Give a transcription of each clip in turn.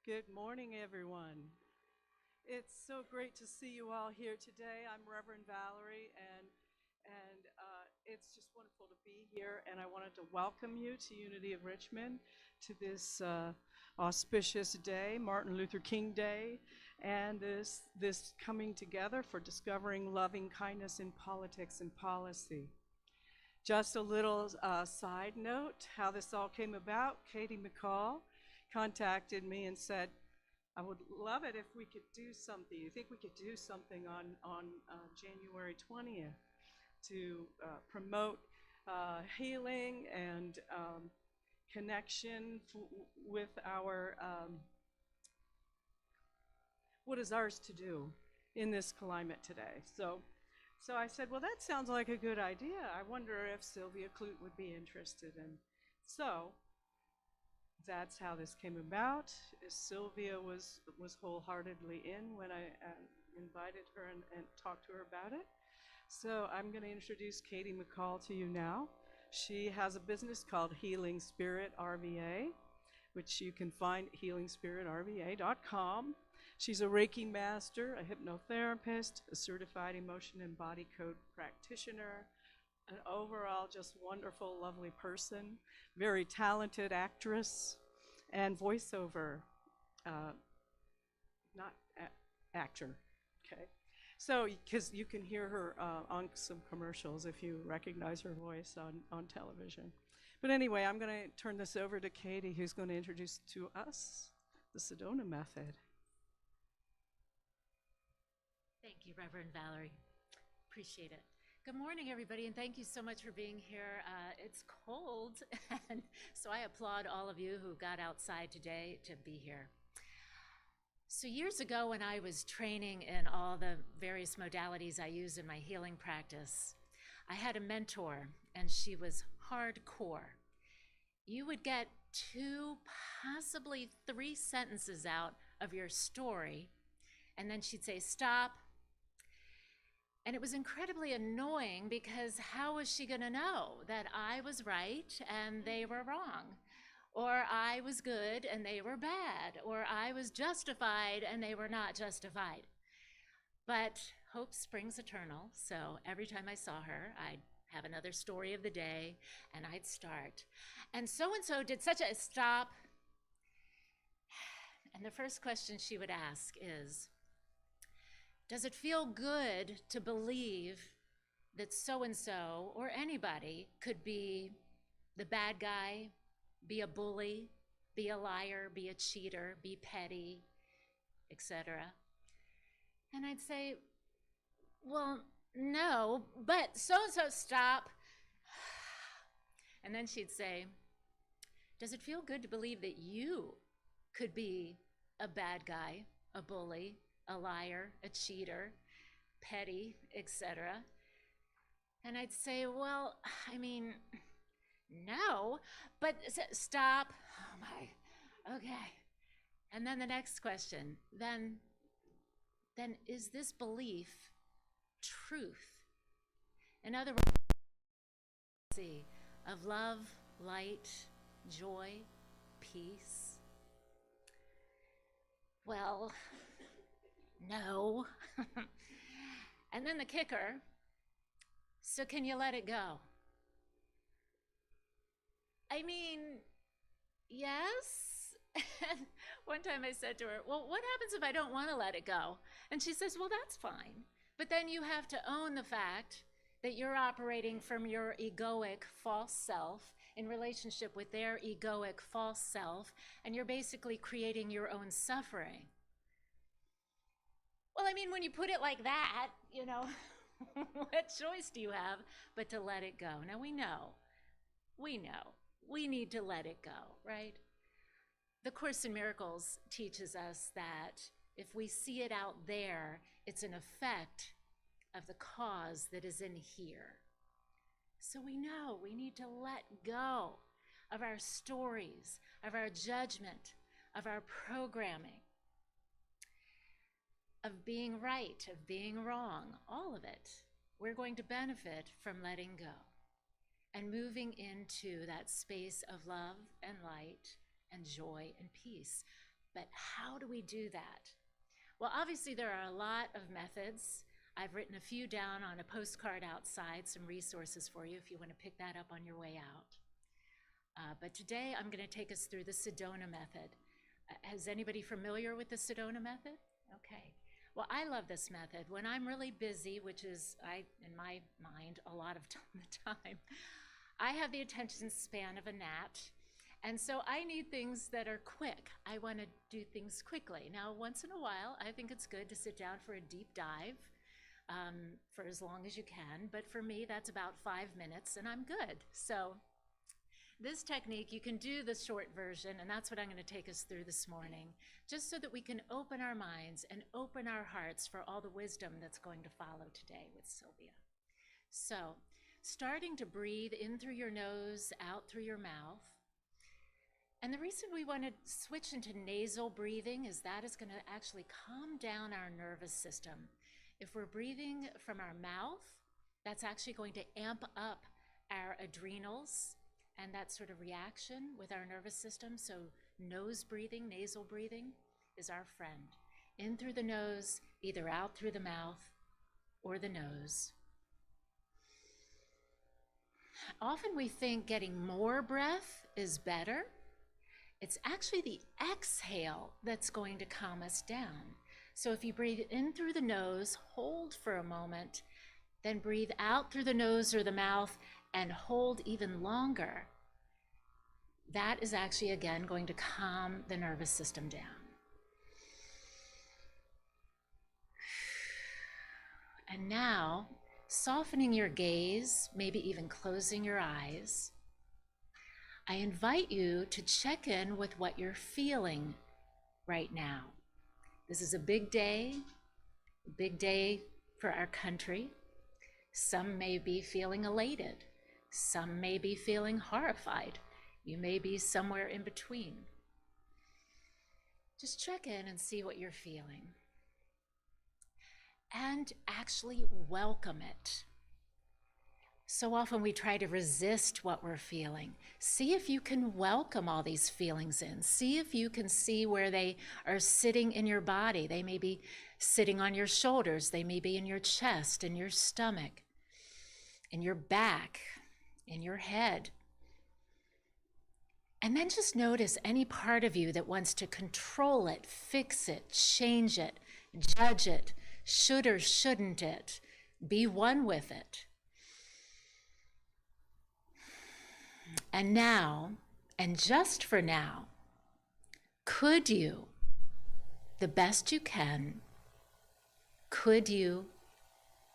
Good morning, everyone. It's so great to see you all here today. I'm Reverend Valerie, and it's just wonderful to be here. And I wanted to welcome you to Unity of Richmond to this auspicious day, Martin Luther King Day, and this coming together for discovering loving kindness in politics and policy. Just a little side note how this all came about. Katie McCall contacted me and said, I would love it if we could do something. You think we could do something on January 20th to promote healing and connection with our what is ours to do in this climate today. So I said, well, that sounds like a good idea. I wonder if Sylvia Clute would be interested. And so that's how this came about. Sylvia was wholeheartedly in when I invited her and talked to her about it. So I'm going to introduce Katie McCall to you now. She has a business called Healing Spirit RVA, which you can find at healingspiritrva.com. She's a Reiki master, a hypnotherapist, a certified emotion and body code practitioner, an overall just wonderful, lovely person, very talented actress, and voiceover, not actor, okay? So, because you can hear her on some commercials if you recognize her voice on television. But anyway, I'm going to turn this over to Katie, who's going to introduce to us the Sedona method. Thank you, Reverend Valerie. Appreciate it. Good morning, everybody, and thank you so much for being here. It's cold, and so I applaud all of you who got outside today to be here. So years ago, when I was training in all the various modalities I use in my healing practice, I had a mentor, and she was hardcore. You would get 2, possibly 3 sentences out of your story, and then she'd say, stop. And it was incredibly annoying because how was she going to know that I was right and they were wrong? Or I was good and they were bad? Or I was justified and they were not justified? But hope springs eternal. So every time I saw her, I'd have another story of the day and I'd start. And so did such a stop. And the first question she would ask is, does it feel good to believe that so-and-so or anybody could be the bad guy, be a bully, be a liar, be a cheater, be petty, etc.? And I'd say, well, no, but so-and-so, stop. And then she'd say, does it feel good to believe that you could be a bad guy, a bully, a liar, a cheater, petty, etc.? And I'd say, well, I mean, no, but stop. Oh my, okay. And then the next question, then is this belief truth? In other words, of love, light, joy, peace? Well, no. And then the kicker, so can you let it go? I mean, yes. And one time I said to her, well, what happens if I don't want to let it go? And she says, well, that's fine. But then you have to own the fact that you're operating from your egoic false self in relationship with their egoic false self, and you're basically creating your own suffering. Well, I mean, when you put it like that, you know, what choice do you have but to let it go? Now, we know, we need to let it go, right? The Course in Miracles teaches us that if we see it out there, it's an effect of the cause that is in here. So we know we need to let go of our stories, of our judgment, of our programming, of being right, of being wrong, all of it. We're going to benefit from letting go and moving into that space of love and light and joy and peace. But how do we do that? Well, obviously there are a lot of methods. I've written a few down on a postcard outside, some resources for you if you want to pick that up on your way out. But today I'm going to take us through the Sedona method. Is anybody familiar with the Sedona method? Okay. Well, I love this method. When I'm really busy, which is, in my mind, a lot of the time, I have the attention span of a gnat. And so I need things that are quick. I want to do things quickly. Now, once in a while, I think it's good to sit down for a deep dive for as long as you can. But for me, that's about 5 minutes, and I'm good. So this technique, you can do the short version, and that's what I'm going to take us through this morning, just so that we can open our minds and open our hearts for all the wisdom that's going to follow today with Sylvia. So, starting to breathe in through your nose, out through your mouth. And the reason we want to switch into nasal breathing is that is going to actually calm down our nervous system. If we're breathing from our mouth, that's actually going to amp up our adrenals and that sort of reaction with our nervous system. So nose breathing, nasal breathing is our friend. In through the nose, either out through the mouth or the nose. Often we think getting more breath is better. It's actually the exhale that's going to calm us down. So if you breathe in through the nose, hold for a moment, then breathe out through the nose or the mouth and hold even longer. That is actually, again, going to calm the nervous system down. And now, softening your gaze, maybe even closing your eyes, I invite you to check in with what you're feeling right now. This is a big day for our country. Some may be feeling elated. Some may be feeling horrified. You may be somewhere in between. Just check in and see what you're feeling. And actually welcome it. So often we try to resist what we're feeling. See if you can welcome all these feelings in. See if you can see where they are sitting in your body. They may be sitting on your shoulders. They may be in your chest, in your stomach, in your back, in your head. And then just notice any part of you that wants to control it, fix it, change it, judge it, should or shouldn't it, be one with it. And now, and just for now, could you, the best you can, could you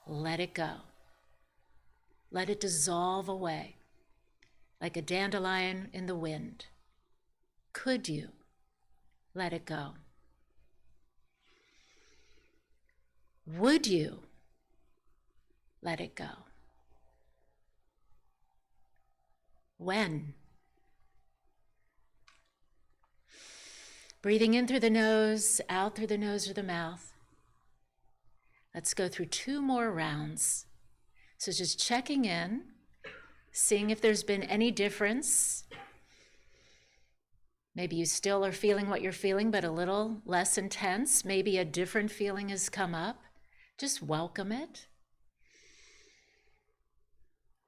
let it go? Let it dissolve away like a dandelion in the wind. Could you let it go? Would you let it go? When? Breathing in through the nose, out through the nose or the mouth. Let's go through 2 more rounds. So just checking in, seeing if there's been any difference. Maybe you still are feeling what you're feeling, but a little less intense. Maybe a different feeling has come up. Just welcome it.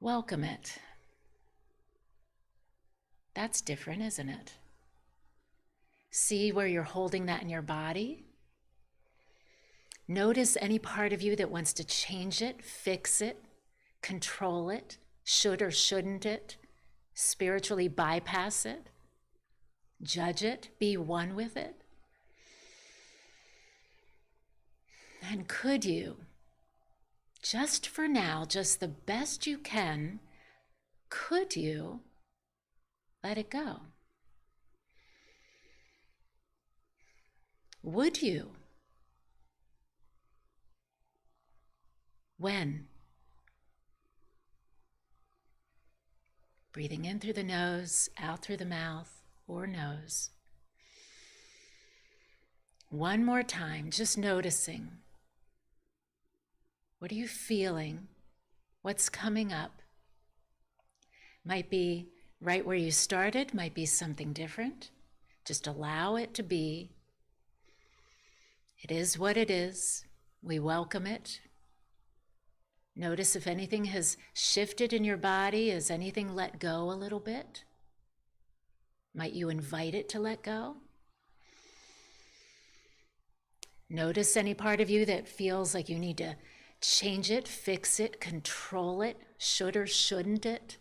Welcome it. That's different, isn't it? See where you're holding that in your body. Notice any part of you that wants to change it, fix it, control it, should or shouldn't it, spiritually bypass it, judge it, be one with it. And could you, just for now, just the best you can, could you let it go? Would you? When? Breathing in through the nose, out through the mouth or nose. One more time, just noticing. What are you feeling? What's coming up? Might be right where you started, might be something different. Just allow it to be It is what it is. We welcome it. Notice if anything has shifted in your body. Has anything let go a little bit? Might you invite it to let go? Notice any part of you that feels like you need to change it, fix it, control it, should or shouldn't it,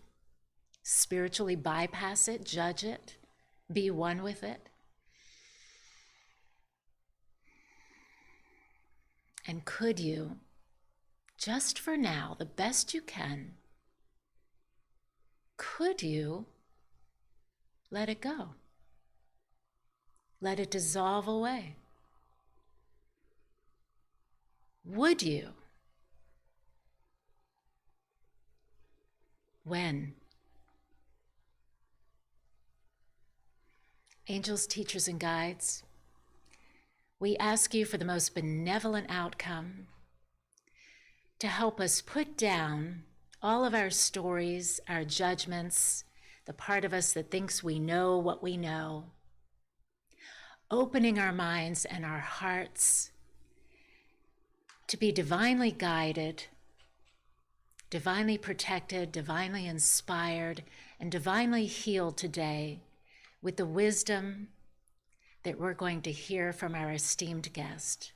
spiritually bypass it, judge it, be one with it. And could you, just for now, the best you can, could you let it go? Let it dissolve away. Would you? When? Angels, teachers, and guides, we ask you for the most benevolent outcome to help us put down all of our stories, our judgments, the part of us that thinks we know what we know, opening our minds and our hearts to be divinely guided, divinely protected, divinely inspired, and divinely healed today with the wisdom that we're going to hear from our esteemed guest.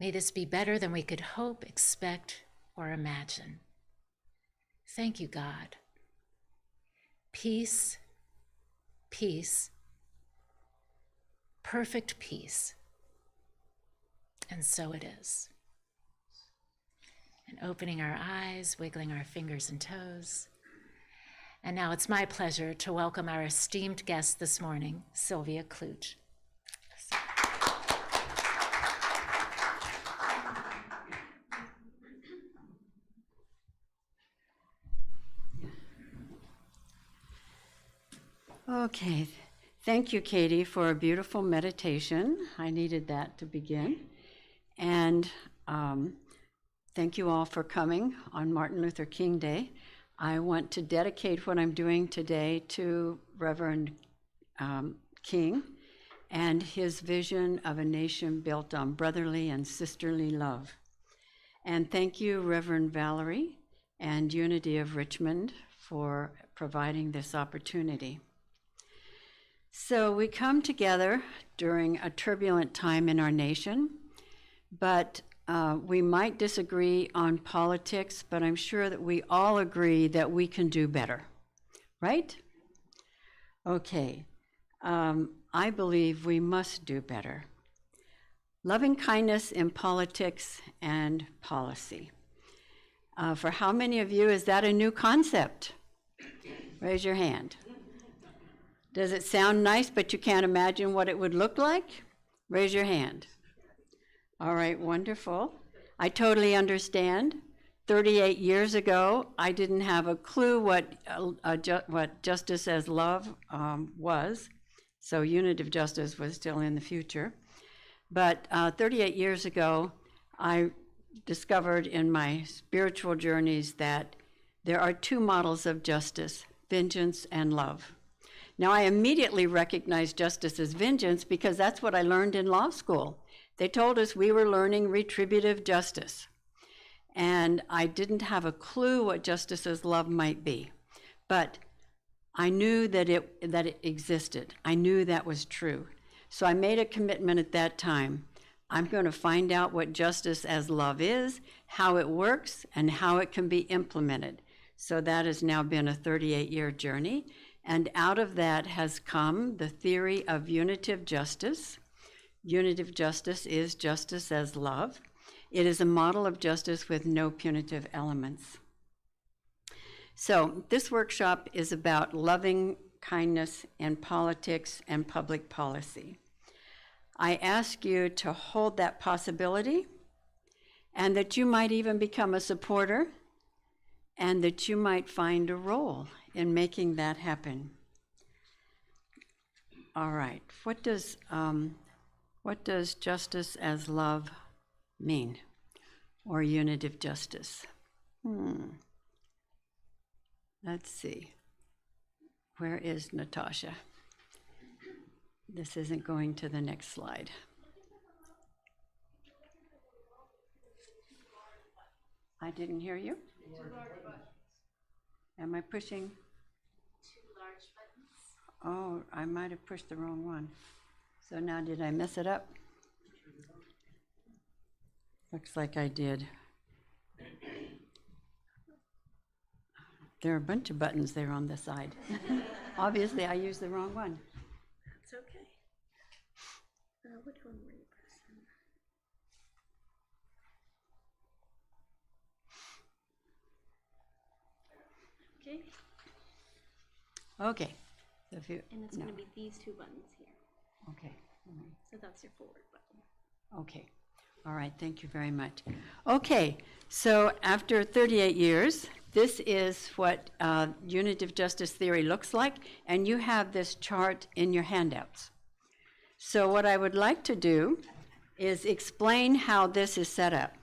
May this be better than we could hope, expect, or imagine. Thank you, God. Peace, peace, perfect peace. And so it is. And opening our eyes, wiggling our fingers and toes. And now it's my pleasure to welcome our esteemed guest this morning, Sylvia Kluge. Okay, thank you, Katie, for a beautiful meditation. I needed that to begin. And thank you all for coming on Martin Luther King Day. I want to dedicate what I'm doing today to Reverend King and his vision of a nation built on brotherly and sisterly love. And thank you, Reverend Valerie and Unity of Richmond, for providing this opportunity. So we come together during a turbulent time in our nation, but we might disagree on politics, but I'm sure that we all agree that we can do better, right? Okay, I believe we must do better. Loving kindness in politics and policy. For how many of you is that a new concept? Raise your hand. Does it sound nice, but you can't imagine what it would look like? Raise your hand. All right, wonderful. I totally understand. 38 years ago, I didn't have a clue what justice as love was, so unitive justice was still in the future. But 38 years ago, I discovered in my spiritual journeys that there are two models of justice, vengeance and love. Now, I immediately recognized justice as vengeance because that's what I learned in law school. They told us we were learning retributive justice. And I didn't have a clue what justice as love might be. But I knew that it existed. I knew that was true. So I made a commitment at that time. I'm going to find out what justice as love is, how it works, and how it can be implemented. So that has now been a 38-year journey. And out of that has come the theory of unitive justice. Unitive justice is justice as love. It is a model of justice with no punitive elements. So this workshop is about loving kindness in politics and public policy. I ask you to hold that possibility, and that you might even become a supporter, and that you might find a role in making that happen. All right, what does justice as love mean, or unitive justice? Let's see. Where is Natasha? This isn't going to the next slide. I didn't hear you. Am I pushing? 2 large buttons. Oh, I might have pushed the wrong one. So now did I mess it up? Looks like I did. There are a bunch of buttons there on the side. Obviously, I used the wrong one. That's okay. Which one were you pressing? Okay, Okay. So if you, and it's no. going to be these 2 buttons here. Okay. All right. So that's your forward button. Okay. All right. Thank you very much. Okay. So after 38 years, this is what unitive justice theory looks like, and you have this chart in your handouts. So what I would like to do is explain how this is set up.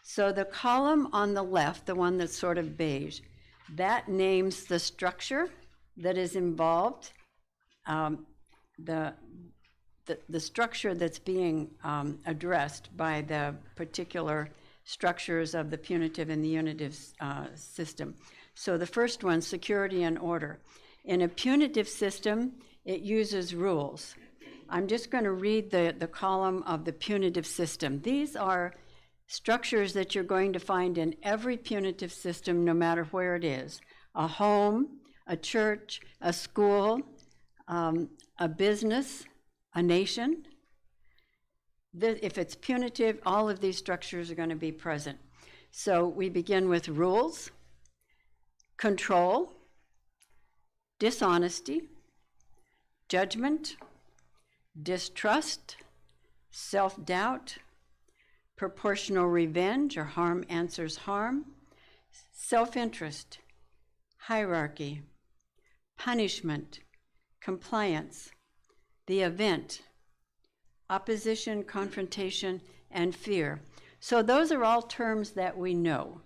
So the column on the left, the one that's sort of beige, that names the structure that is involved, the structure that's being addressed by the particular structures of the punitive and the unitive system. So the first one, security and order. In a punitive system, it uses rules. I'm just going to read the column of the punitive system. These are structures that you're going to find in every punitive system, no matter where it is. A home, a church, a school, a business, a nation. If it's punitive, all of these structures are going to be present. So we begin with rules, control, dishonesty, judgment, distrust, self-doubt, proportional revenge or harm answers harm, self-interest, hierarchy, punishment, compliance, the event, opposition, confrontation, and fear. So those are all terms that we know.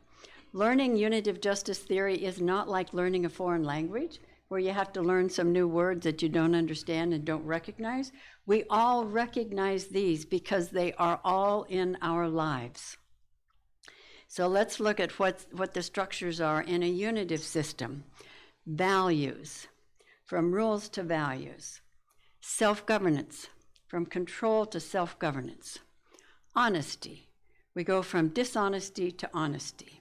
Learning unitive justice theory is not like learning a foreign language, where you have to learn some new words that you don't understand and don't recognize. We all recognize these because they are all in our lives. So let's look at what the structures are in a unitive system. Values, from rules to values. Self-governance, from control to self-governance. Honesty, we go from dishonesty to honesty.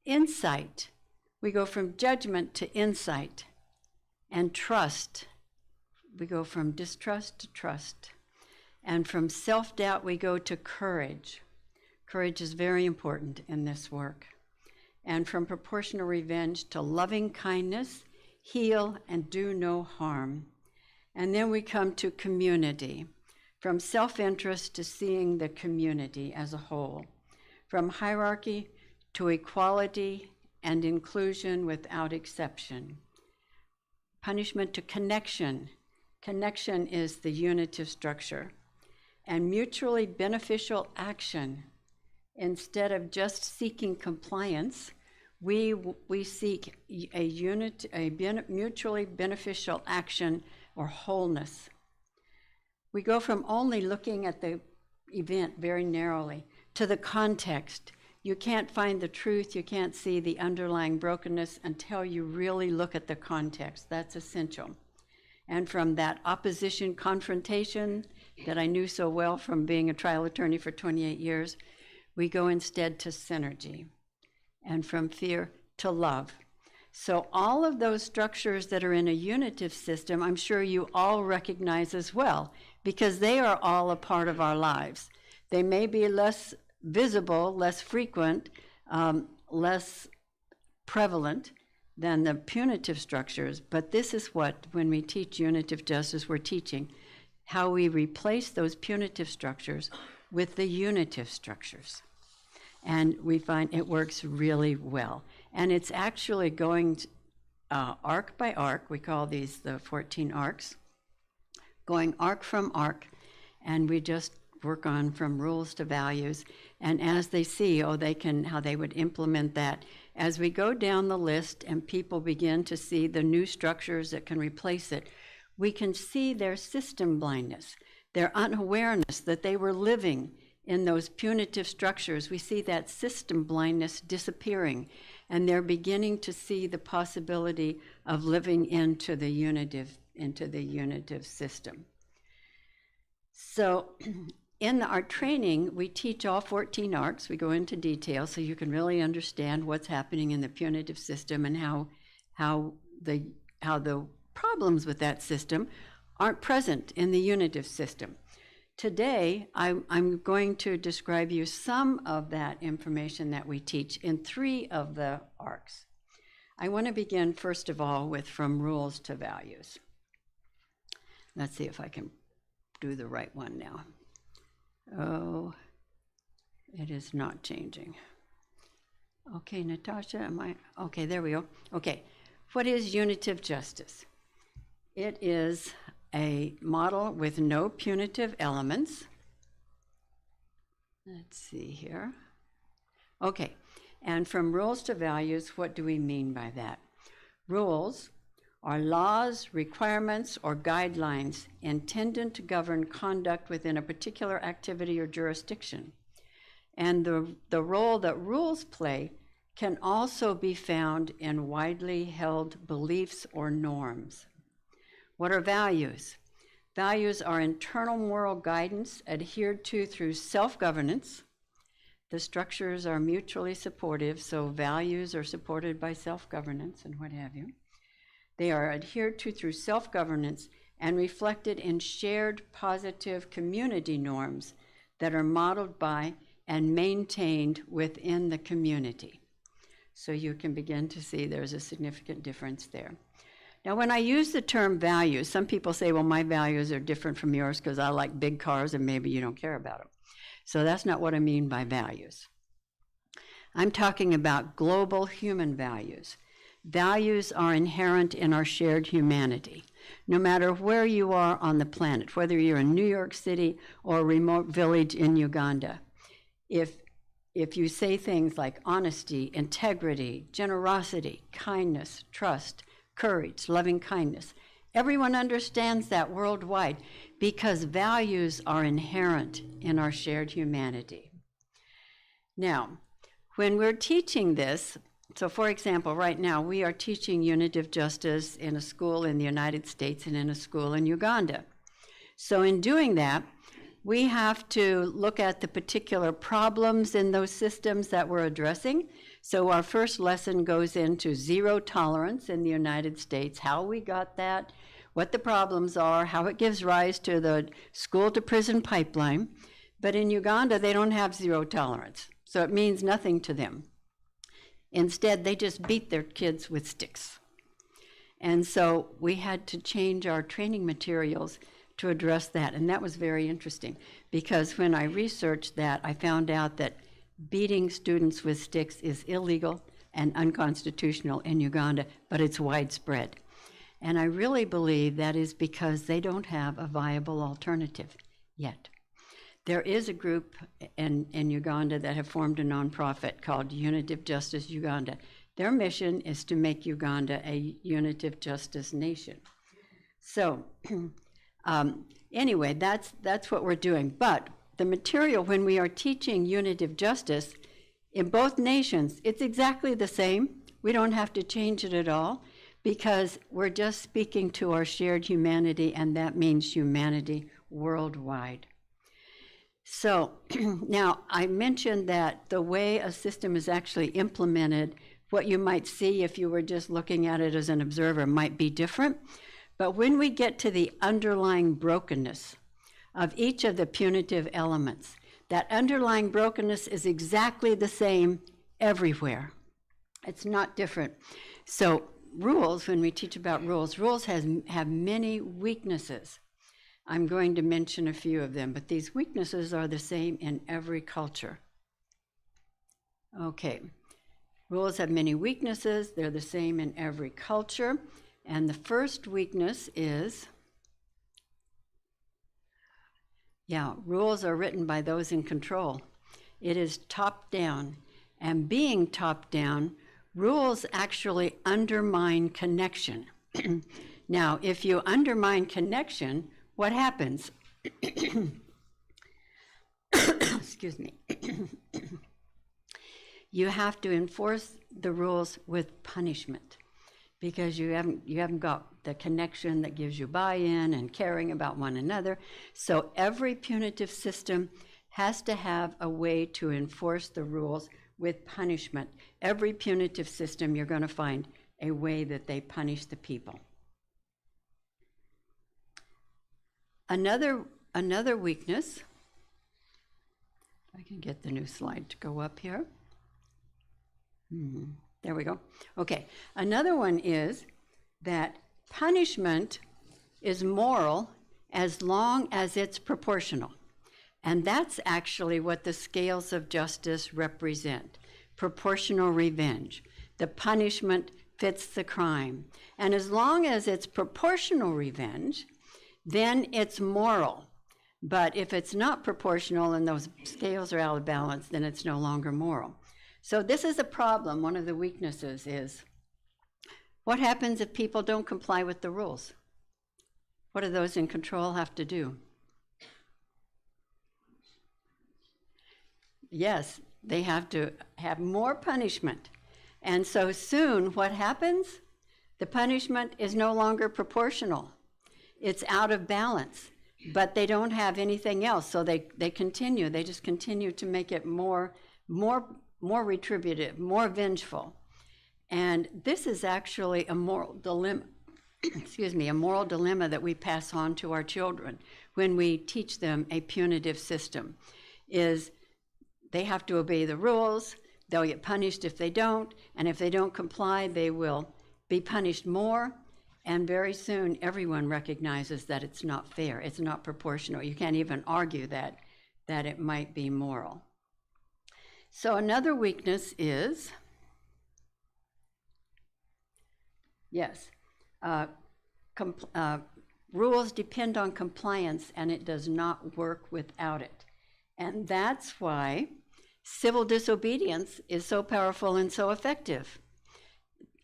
Insight, we go from judgment to insight. And trust, we go from distrust to trust. And from self-doubt, we go to courage. Courage is very important in this work. And from proportional revenge to loving kindness, heal and do no harm. And then we come to community, from self-interest to seeing the community as a whole. From hierarchy to equality and inclusion without exception. Punishment to connection. Connection is the unitive structure. And mutually beneficial action. Instead of just seeking compliance, we seek a mutually beneficial action or wholeness. We go from only looking at the event very narrowly to the context. You can't find the truth, you can't see the underlying brokenness until you really look at the context. That's essential. And from that opposition confrontation that I knew so well from being a trial attorney for 28 years, we go instead to synergy. And from fear to love. So all of those structures that are in a unitive system, I'm sure you all recognize as well, because they are all a part of our lives. They may be less visible, less frequent, less prevalent than the punitive structures, but this is what, when we teach unitive justice, we're teaching how we replace those punitive structures with the unitive structures. And we find it works really well. And it's actually going arc by arc. We call these the 14 arcs, going arc from arc, and we just work on from rules to values. And as they see, how they would implement that. As we go down the list and people begin to see the new structures that can replace it, we can see their system blindness, their unawareness that they were living in those punitive structures, we see that system blindness disappearing, and they're beginning to see the possibility of living into the unitive system. So in our training, we teach all 14 arcs. We go into detail so you can really understand what's happening in the punitive system and how the problems with that system aren't present in the unitive system. Today, I'm going to describe you some of that information that we teach in 3 of the arcs. I want to begin, first of all, with from rules to values. Let's see if I can do the right one now. Oh, it is not changing. Okay, Natasha, okay, there we go. Okay, what is unitive justice? It is a model with no punitive elements. Let's see here. Okay, and from rules to values, what do we mean by that? Rules are laws, requirements, or guidelines intended to govern conduct within a particular activity or jurisdiction. And the role that rules play can also be found in widely held beliefs or norms. What are values? Values are internal moral guidance adhered to through self-governance. The structures are mutually supportive, so values are supported by self-governance and what have you. They are adhered to through self-governance and reflected in shared positive community norms that are modeled by and maintained within the community. So you can begin to see there's a significant difference there. Now, when I use the term values, some people say, well, my values are different from yours because I like big cars and maybe you don't care about them. So that's not what I mean by values. I'm talking about global human values. Values are inherent in our shared humanity. No matter where you are on the planet, whether you're in New York City or a remote village in Uganda, if you say things like honesty, integrity, generosity, kindness, trust, courage, loving kindness, everyone understands that worldwide because values are inherent in our shared humanity. Now, when we're teaching this, so for example, right now we are teaching unitive justice in a school in the United States and in a school in Uganda. So in doing that, we have to look at the particular problems in those systems that we're addressing. So our first lesson goes into zero tolerance in the United States, how we got that, what the problems are, how it gives rise to the school-to-prison pipeline. But in Uganda, they don't have zero tolerance, so it means nothing to them. Instead, they just beat their kids with sticks. And so we had to change our training materials to address that, and that was very interesting because when I researched that, I found out that beating students with sticks is illegal and unconstitutional in Uganda, but it's widespread. And I really believe that is because they don't have a viable alternative yet. There is a group in Uganda that have formed a nonprofit called Unitive Justice Uganda. Their mission is to make Uganda a unitive justice nation. So anyway, that's what we're doing. But the material, when we are teaching unitive justice in both nations, it's exactly the same. We don't have to change it at all because we're just speaking to our shared humanity, and that means humanity worldwide. So now I mentioned that the way a system is actually implemented, what you might see if you were just looking at it as an observer might be different. But when we get to the underlying brokenness of each of the punitive elements, that underlying brokenness is exactly the same everywhere. It's not different. So rules, when we teach about rules have many weaknesses. I'm going to mention a few of them, but these weaknesses are the same in every culture. Okay, rules have many weaknesses. They're the same in every culture. And the first weakness is, rules are written by those in control. It is top down. And being top down, rules actually undermine connection. Now, if you undermine connection, what happens? Excuse excuse me, you have to enforce the rules with punishment, because you haven't got the connection that gives you buy-in and caring about one another. So every punitive system has to have a way to enforce the rules with punishment. Every punitive system, you're going to find a way that they punish the people. Another weakness, if I can get the new slide to go up here. There we go. Okay, another one is that punishment is moral as long as it's proportional. And that's actually what the scales of justice represent: proportional revenge. The punishment fits the crime. And as long as it's proportional revenge, then it's moral. But if it's not proportional and those scales are out of balance, then it's no longer moral. So this is a problem. One of the weaknesses is, what happens if people don't comply with the rules? What do those in control have to do? Yes, they have to have more punishment. And so soon, what happens? The punishment is no longer proportional. It's out of balance, but they don't have anything else, so they continue. They just continue to make it more retributive, more vengeful. And this is actually a moral dilemma, a moral dilemma that we pass on to our children when we teach them a punitive system, is they have to obey the rules, they'll get punished if they don't, and if they don't comply, they will be punished more, and very soon everyone recognizes that it's not fair, it's not proportional. You can't even argue that it might be moral. So another weakness is, rules depend on compliance, and it does not work without it. And that's why civil disobedience is so powerful and so effective.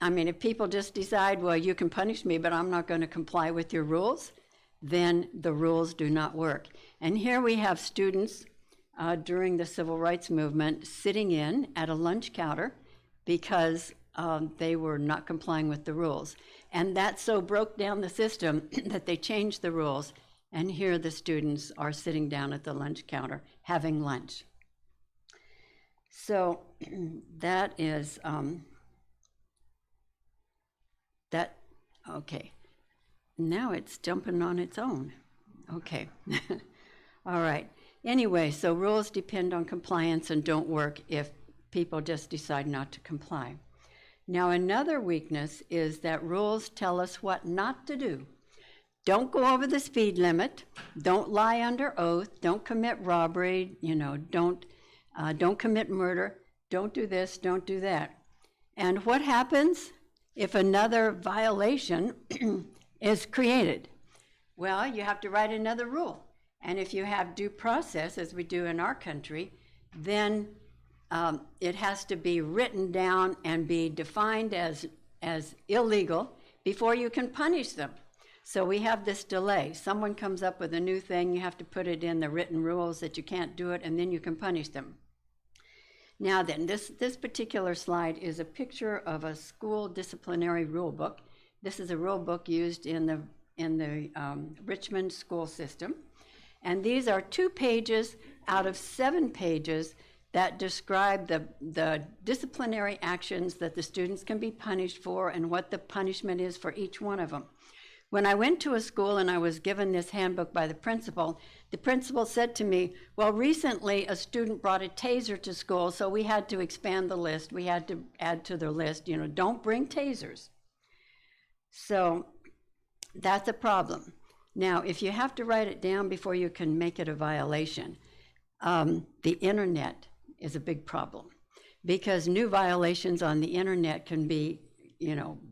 I mean, if people just decide, well, you can punish me, but I'm not going to comply with your rules, then the rules do not work. And here we have students during the civil rights movement sitting in at a lunch counter because they were not complying with the rules. And that so broke down the system that they changed the rules. And here the students are sitting down at the lunch counter having lunch. So that is, okay. Now it's jumping on its own. Okay. All right. Anyway, so rules depend on compliance and don't work if people just decide not to comply. Now, another weakness is that rules tell us what not to do. Don't go over the speed limit. Don't lie under oath. Don't commit robbery. Don't commit murder. Don't do this. Don't do that. And what happens if another violation is created? Well, you have to write another rule. And if you have due process, as we do in our country, then it has to be written down and be defined as illegal before you can punish them. So we have this delay. Someone comes up with a new thing, you have to put it in the written rules that you can't do it, and then you can punish them. Now then, this particular slide is a picture of a school disciplinary rule book. This is a rule book used in the Richmond school system. And these are 2 pages out of 7 pages that describe the disciplinary actions that the students can be punished for and what the punishment is for each one of them. When I went to a school and I was given this handbook by the principal said to me, well, recently a student brought a taser to school, so we had to expand the list. We had to add to the list, don't bring tasers. So that's a problem. Now, if you have to write it down before you can make it a violation, the internet is a big problem, because new violations on the internet can be,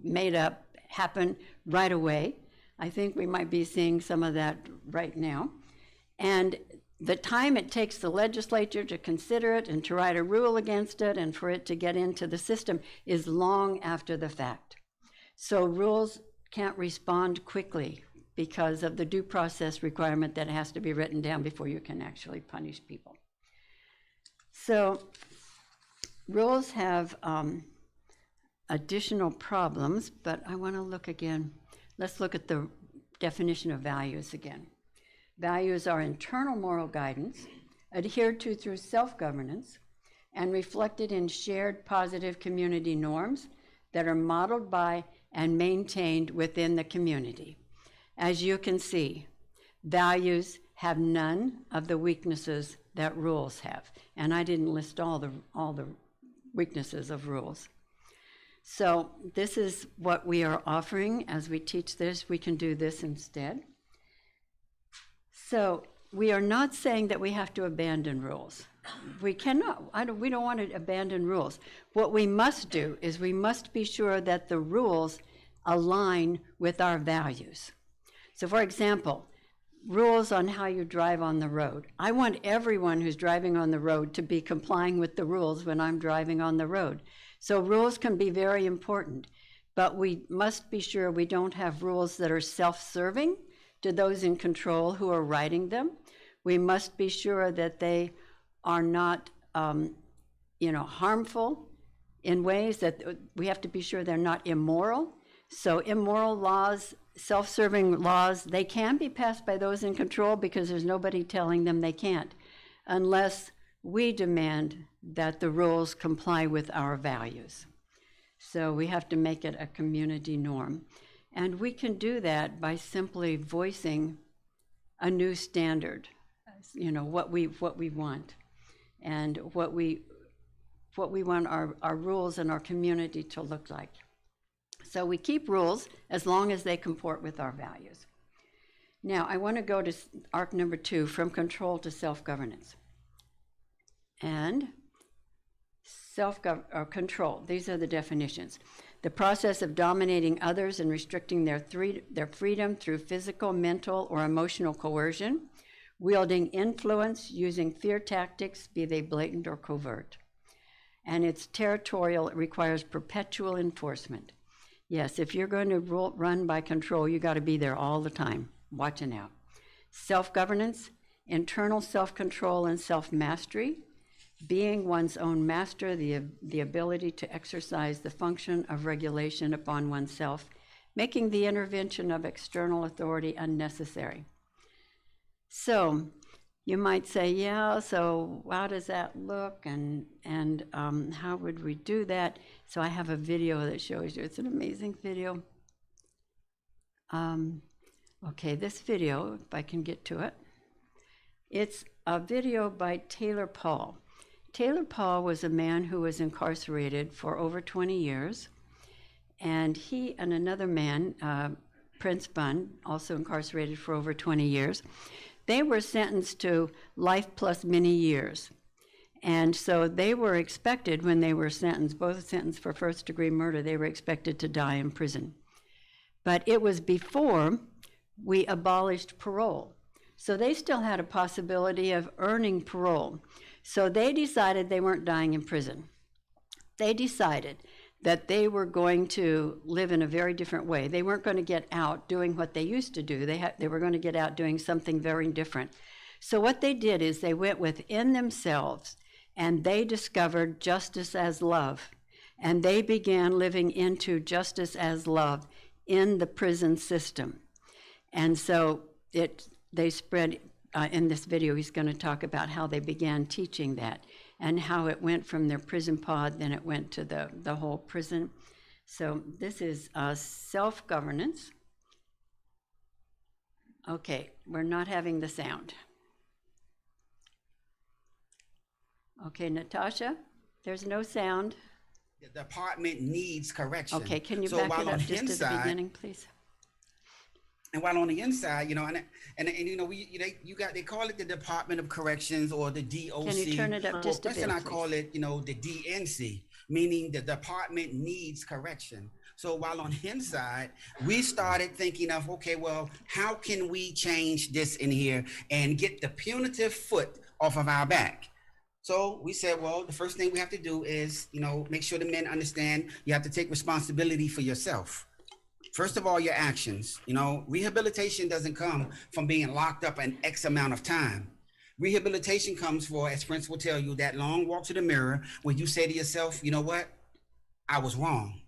made up, happen right away. I think we might be seeing some of that right now. And the time it takes the legislature to consider it and to write a rule against it and for it to get into the system is long after the fact. So rules can't respond quickly because of the due process requirement that has to be written down before you can actually punish people. So rules have additional problems, but I want to look again. Let's look at the definition of values again. Values are internal moral guidance adhered to through self-governance and reflected in shared positive community norms that are modeled by and maintained within the community. As you can see, values have none of the weaknesses that rules have. And I didn't list all the weaknesses of rules. So this is what we are offering as we teach this. We can do this instead. So we are not saying that we have to abandon rules. We cannot. We don't want to abandon rules. What we must do is we must be sure that the rules align with our values. So for example, rules on how you drive on the road. I want everyone who's driving on the road to be complying with the rules when I'm driving on the road. So rules can be very important, but we must be sure we don't have rules that are self-serving to those in control who are writing them. We must be sure that they are not, harmful in ways that we have to be sure they're not immoral. So immoral laws, self-serving laws, they can be passed by those in control because there's nobody telling them they can't, unless we demand that the rules comply with our values. So we have to make it a community norm. And we can do that by simply voicing a new standard, what we want, and what we want our rules and our community to look like. So we keep rules as long as they comport with our values. Now, I want to go to arc number 2, from control to self-governance. And control, these are the definitions. The process of dominating others and restricting their freedom through physical, mental, or emotional coercion, wielding influence using fear tactics, be they blatant or covert. And it's territorial, it requires perpetual enforcement. Yes, if you're going to run by control, you got to be there all the time, watching out. Self-governance, internal self-control and self-mastery, being one's own master, the ability to exercise the function of regulation upon oneself, making the intervention of external authority unnecessary. So you might say, yeah, so how does that look, and how would we do that? So I have a video that shows you. It's an amazing video. Okay, this video, if I can get to it, it's a video by Taylor Paul. Taylor Paul was a man who was incarcerated for over 20 years, and he and another man, Prince Bunn, also incarcerated for over 20 years, they were sentenced to life plus many years. And so they were expected, when they were sentenced, both sentenced for first-degree murder, they were expected to die in prison. But it was before we abolished parole. So they still had a possibility of earning parole. So they decided they weren't dying in prison. They decided that they were going to live in a very different way. They weren't going to get out doing what they used to do. They were going to get out doing something very different. So what they did is they went within themselves and they discovered justice as love. And they began living into justice as love in the prison system. And so they spread, in this video, he's going to talk about how they began teaching that and how it went from their prison pod, then it went to the whole prison. So this is self-governance. Okay, we're not having the sound. Okay, Natasha, there's no sound. The department needs correction. Okay, can you So back while it up on just inside, at the beginning, please? And while on the inside, they call it the Department of Corrections or the DOC. Can you turn it up just a bit, I please? call it, the DNC, meaning the department needs correction. So while on inside, we started thinking of, okay, well, how can we change this in here and get the punitive foot off of our back? So we said, well, the first thing we have to do is, make sure the men understand you have to take responsibility for yourself. First of all, your actions. Rehabilitation doesn't come from being locked up an X amount of time. Rehabilitation comes for, as Prince will tell you, that long walk to the mirror where you say to yourself, you know what? I was wrong.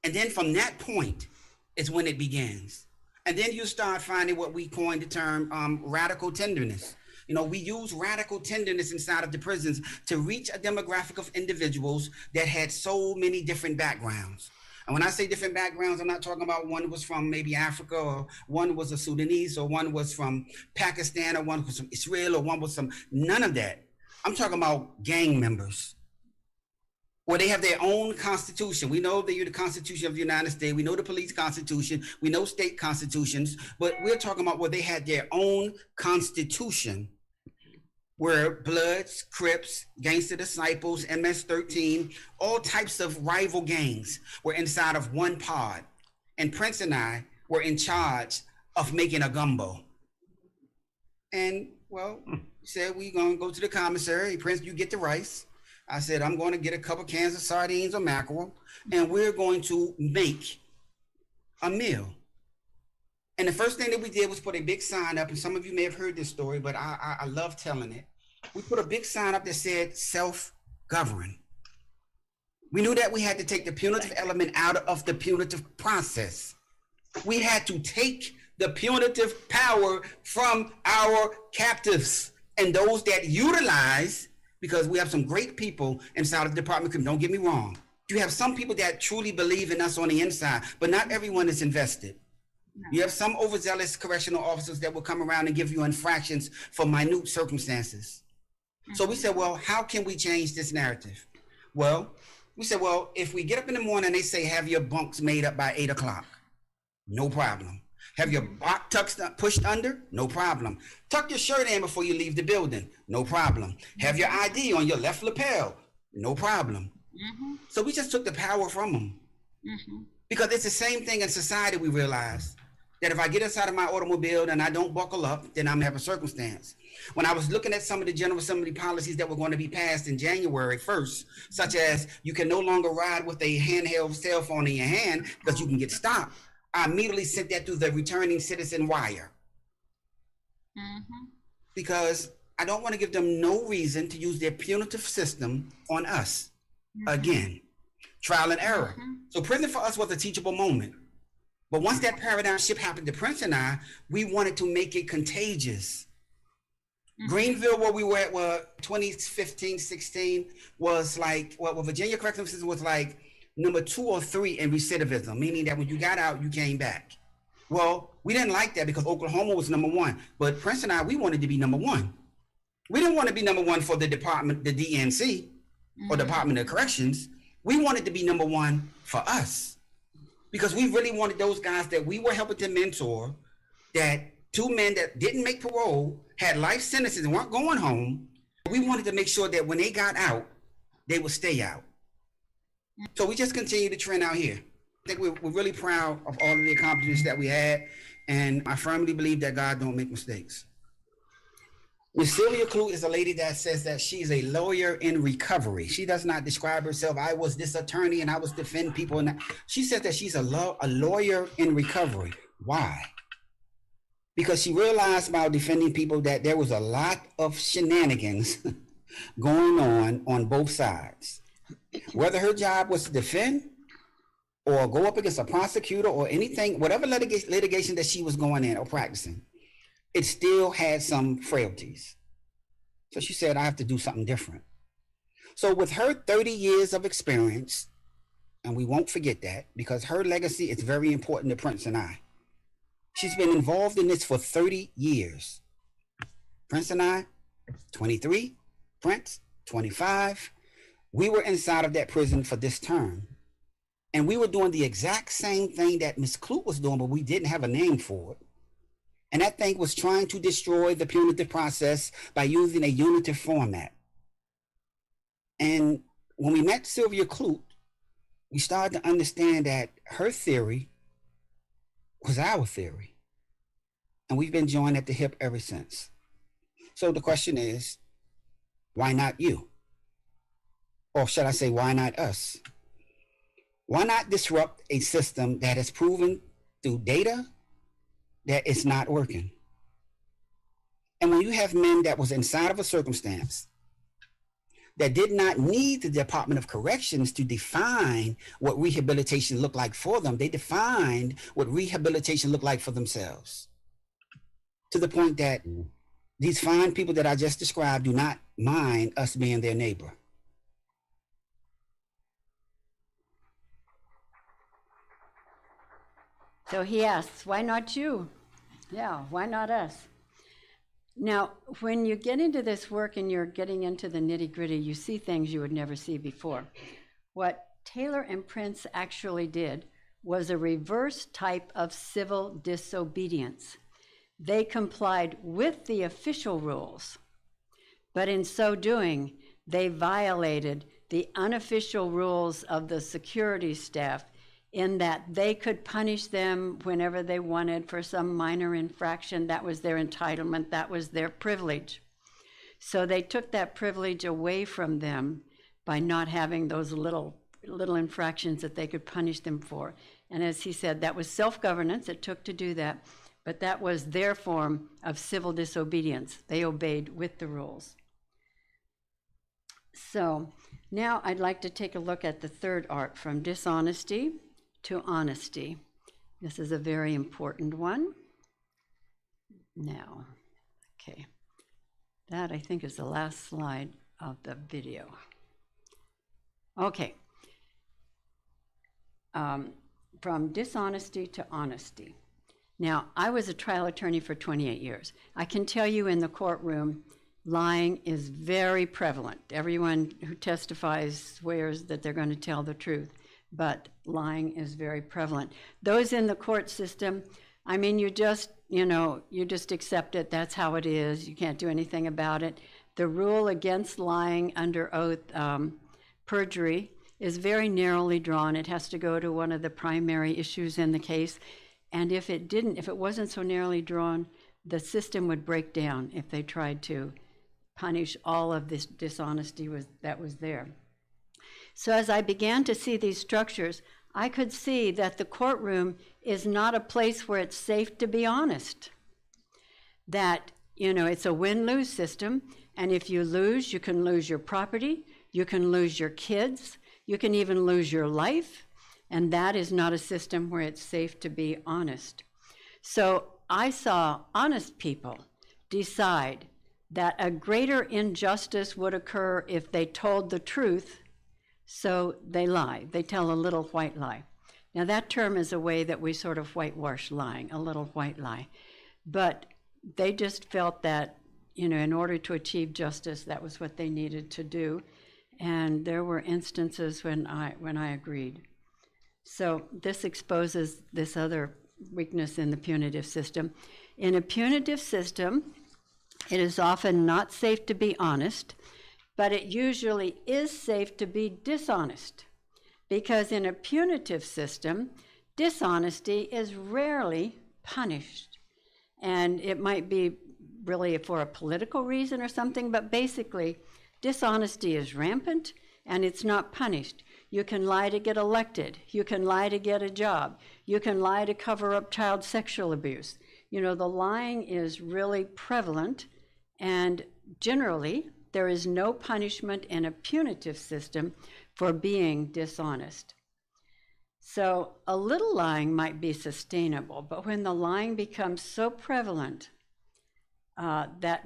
And then from that point is when it begins. And then you start finding what we coined the term radical tenderness. You know, we use radical tenderness inside of the prisons to reach a demographic of individuals that had so many different backgrounds. And when I say different backgrounds, I'm not talking about one was from maybe Africa, or one was a Sudanese, or one was from Pakistan, or one was from Israel, or one was from none of that. I'm talking about gang members, where they have their own constitution. We know the Constitution of the United States. We know the police constitution. We know state constitutions, but we're talking about where they had their own constitution, where Bloods, Crips, Gangster Disciples, MS-13, all types of rival gangs were inside of one pod. And Prince and I were in charge of making a gumbo. And, well, he said, we're going to go to the commissary. Prince, you get the rice. I said, I'm going to get a couple cans of sardines or mackerel, and we're going to make a meal. And the first thing that we did was put a big sign up, and some of you may have heard this story, but I love telling it. We put a big sign up that said self-govern. We knew that we had to take the punitive element out of the punitive process. We had to take the punitive power from our captives and those that utilize, because we have some great people inside of the department. Don't get me wrong. You have some people that truly believe in us on the inside, but not everyone is invested. No. You have some overzealous correctional officers that will come around and give you infractions for minute circumstances. Mm-hmm. So we said, well, how can we change this narrative? Well, we said, well, if we get up in the morning and they say, have your bunks made up by 8 o'clock, no problem. Have your box pushed under? No problem. Tuck your shirt in before you leave the building? No problem. Have your ID on your left lapel? No problem. Mm-hmm. So we just took the power from them. Mm-hmm. Because it's the same thing in society. We realize that if I get inside of my automobile and I don't buckle up, then I'm gonna have a circumstance. When I was looking at some of the General Assembly policies that were going to be passed in January 1st, such as you can no longer ride with a handheld cell phone in your hand because you can get stopped, I immediately sent that through the returning citizen wire. Mm-hmm. Because I don't want to give them no reason to use their punitive system on us. Mm-hmm. Again, trial and error. Mm-hmm. So prison for us was a teachable moment. But once that paradigm shift happened to Prince and I, we wanted to make it contagious. Mm-hmm. Greenville, where we were at, 2015, 16, was like, well, Virginia Correctional System was like number 2 or 3 in recidivism, meaning that when you got out, you came back. Well, we didn't like that because Oklahoma was number 1. But Prince and I, we wanted to be number 1. We didn't want to be number 1 for the department, the DNC, or Department of Corrections. We wanted to be number 1 for us. Because we really wanted those guys that we were helping to mentor, that 2 men that didn't make parole, had life sentences and weren't going home. We wanted to make sure that when they got out, they would stay out. So we just continue to trend out here. I think we're really proud of all of the accomplishments that we had. And I firmly believe that God don't make mistakes. Miss Sylvia Clute is a lady that says that she's a lawyer in recovery. She does not describe herself, I was this attorney and I was defending people. And she says that she's a lawyer in recovery. Why? Because she realized while defending people that there was a lot of shenanigans going on both sides. Whether her job was to defend or go up against a prosecutor or anything, whatever litigation that she was going in or practicing, it still had some frailties. So she said, I have to do something different. So with her 30 years of experience, and we won't forget that because her legacy is very important to Prince and I. She's been involved in this for 30 years. Prince and I, 23, Prince, 25. We were inside of that prison for this term. And we were doing the exact same thing that Miss Clute was doing, but we didn't have a name for it. And that thing was trying to destroy the punitive process by using a unitive format. And when we met Sylvia Clute, we started to understand that her theory was our theory. And we've been joined at the hip ever since. So the question is, why not you? Or should I say, why not us? Why not disrupt a system that has proven through data that it's not working? And when you have men that was inside of a circumstance that did not need the Department of Corrections to define what rehabilitation looked like for them, they defined what rehabilitation looked like for themselves. To the point that these fine people that I just described do not mind us being their neighbor. So he asks, why not you? Yeah, why not us? Now, when you get into this work and you're getting into the nitty-gritty, you see things you would never see before. What Taylor and Prince actually did was a reverse type of civil disobedience. They complied with the official rules, but in so doing, they violated the unofficial rules of the security staff in that they could punish them whenever they wanted for some minor infraction. That was their entitlement, that was their privilege. So they took that privilege away from them by not having those little infractions that they could punish them for. And as he said, that was self-governance, it took to do that, but that was their form of civil disobedience. They obeyed with the rules. So now I'd like to take a look at the third arc, from dishonesty to honesty. This is a very important one. Now, okay, that I think is the last slide of the video. Okay, from dishonesty to honesty. Now, I was a trial attorney for 28 years. I can tell you in the courtroom, lying is very prevalent. Everyone who testifies swears that they're going to tell the truth, but lying is very prevalent. Those in the court system, I mean, you just accept it. That's how it is. You can't do anything about it. The rule against lying under oath, perjury, is very narrowly drawn. It has to go to one of the primary issues in the case. And if it wasn't so narrowly drawn, the system would break down if they tried to punish all of this dishonesty that was there. So as I began to see these structures, I could see that the courtroom is not a place where it's safe to be honest. That, it's a win-lose system, and if you lose, you can lose your property, you can lose your kids, you can even lose your life, and that is not a system where it's safe to be honest. So I saw honest people decide that a greater injustice would occur if they told the truth, so they lie. They tell a little white lie. Now that term is a way that we sort of whitewash lying, a little white lie. But they just felt that, in order to achieve justice, that was what they needed to do. And there were instances when I agreed. So this exposes this other weakness in the punitive system. In a punitive system, it is often not safe to be honest, but it usually is safe to be dishonest, because in a punitive system, dishonesty is rarely punished. And it might be really for a political reason or something, but basically, dishonesty is rampant and it's not punished. You can lie to get elected. You can lie to get a job. You can lie to cover up child sexual abuse. The lying is really prevalent, and generally, there is no punishment in a punitive system for being dishonest. So a little lying might be sustainable, but when the lying becomes so prevalent that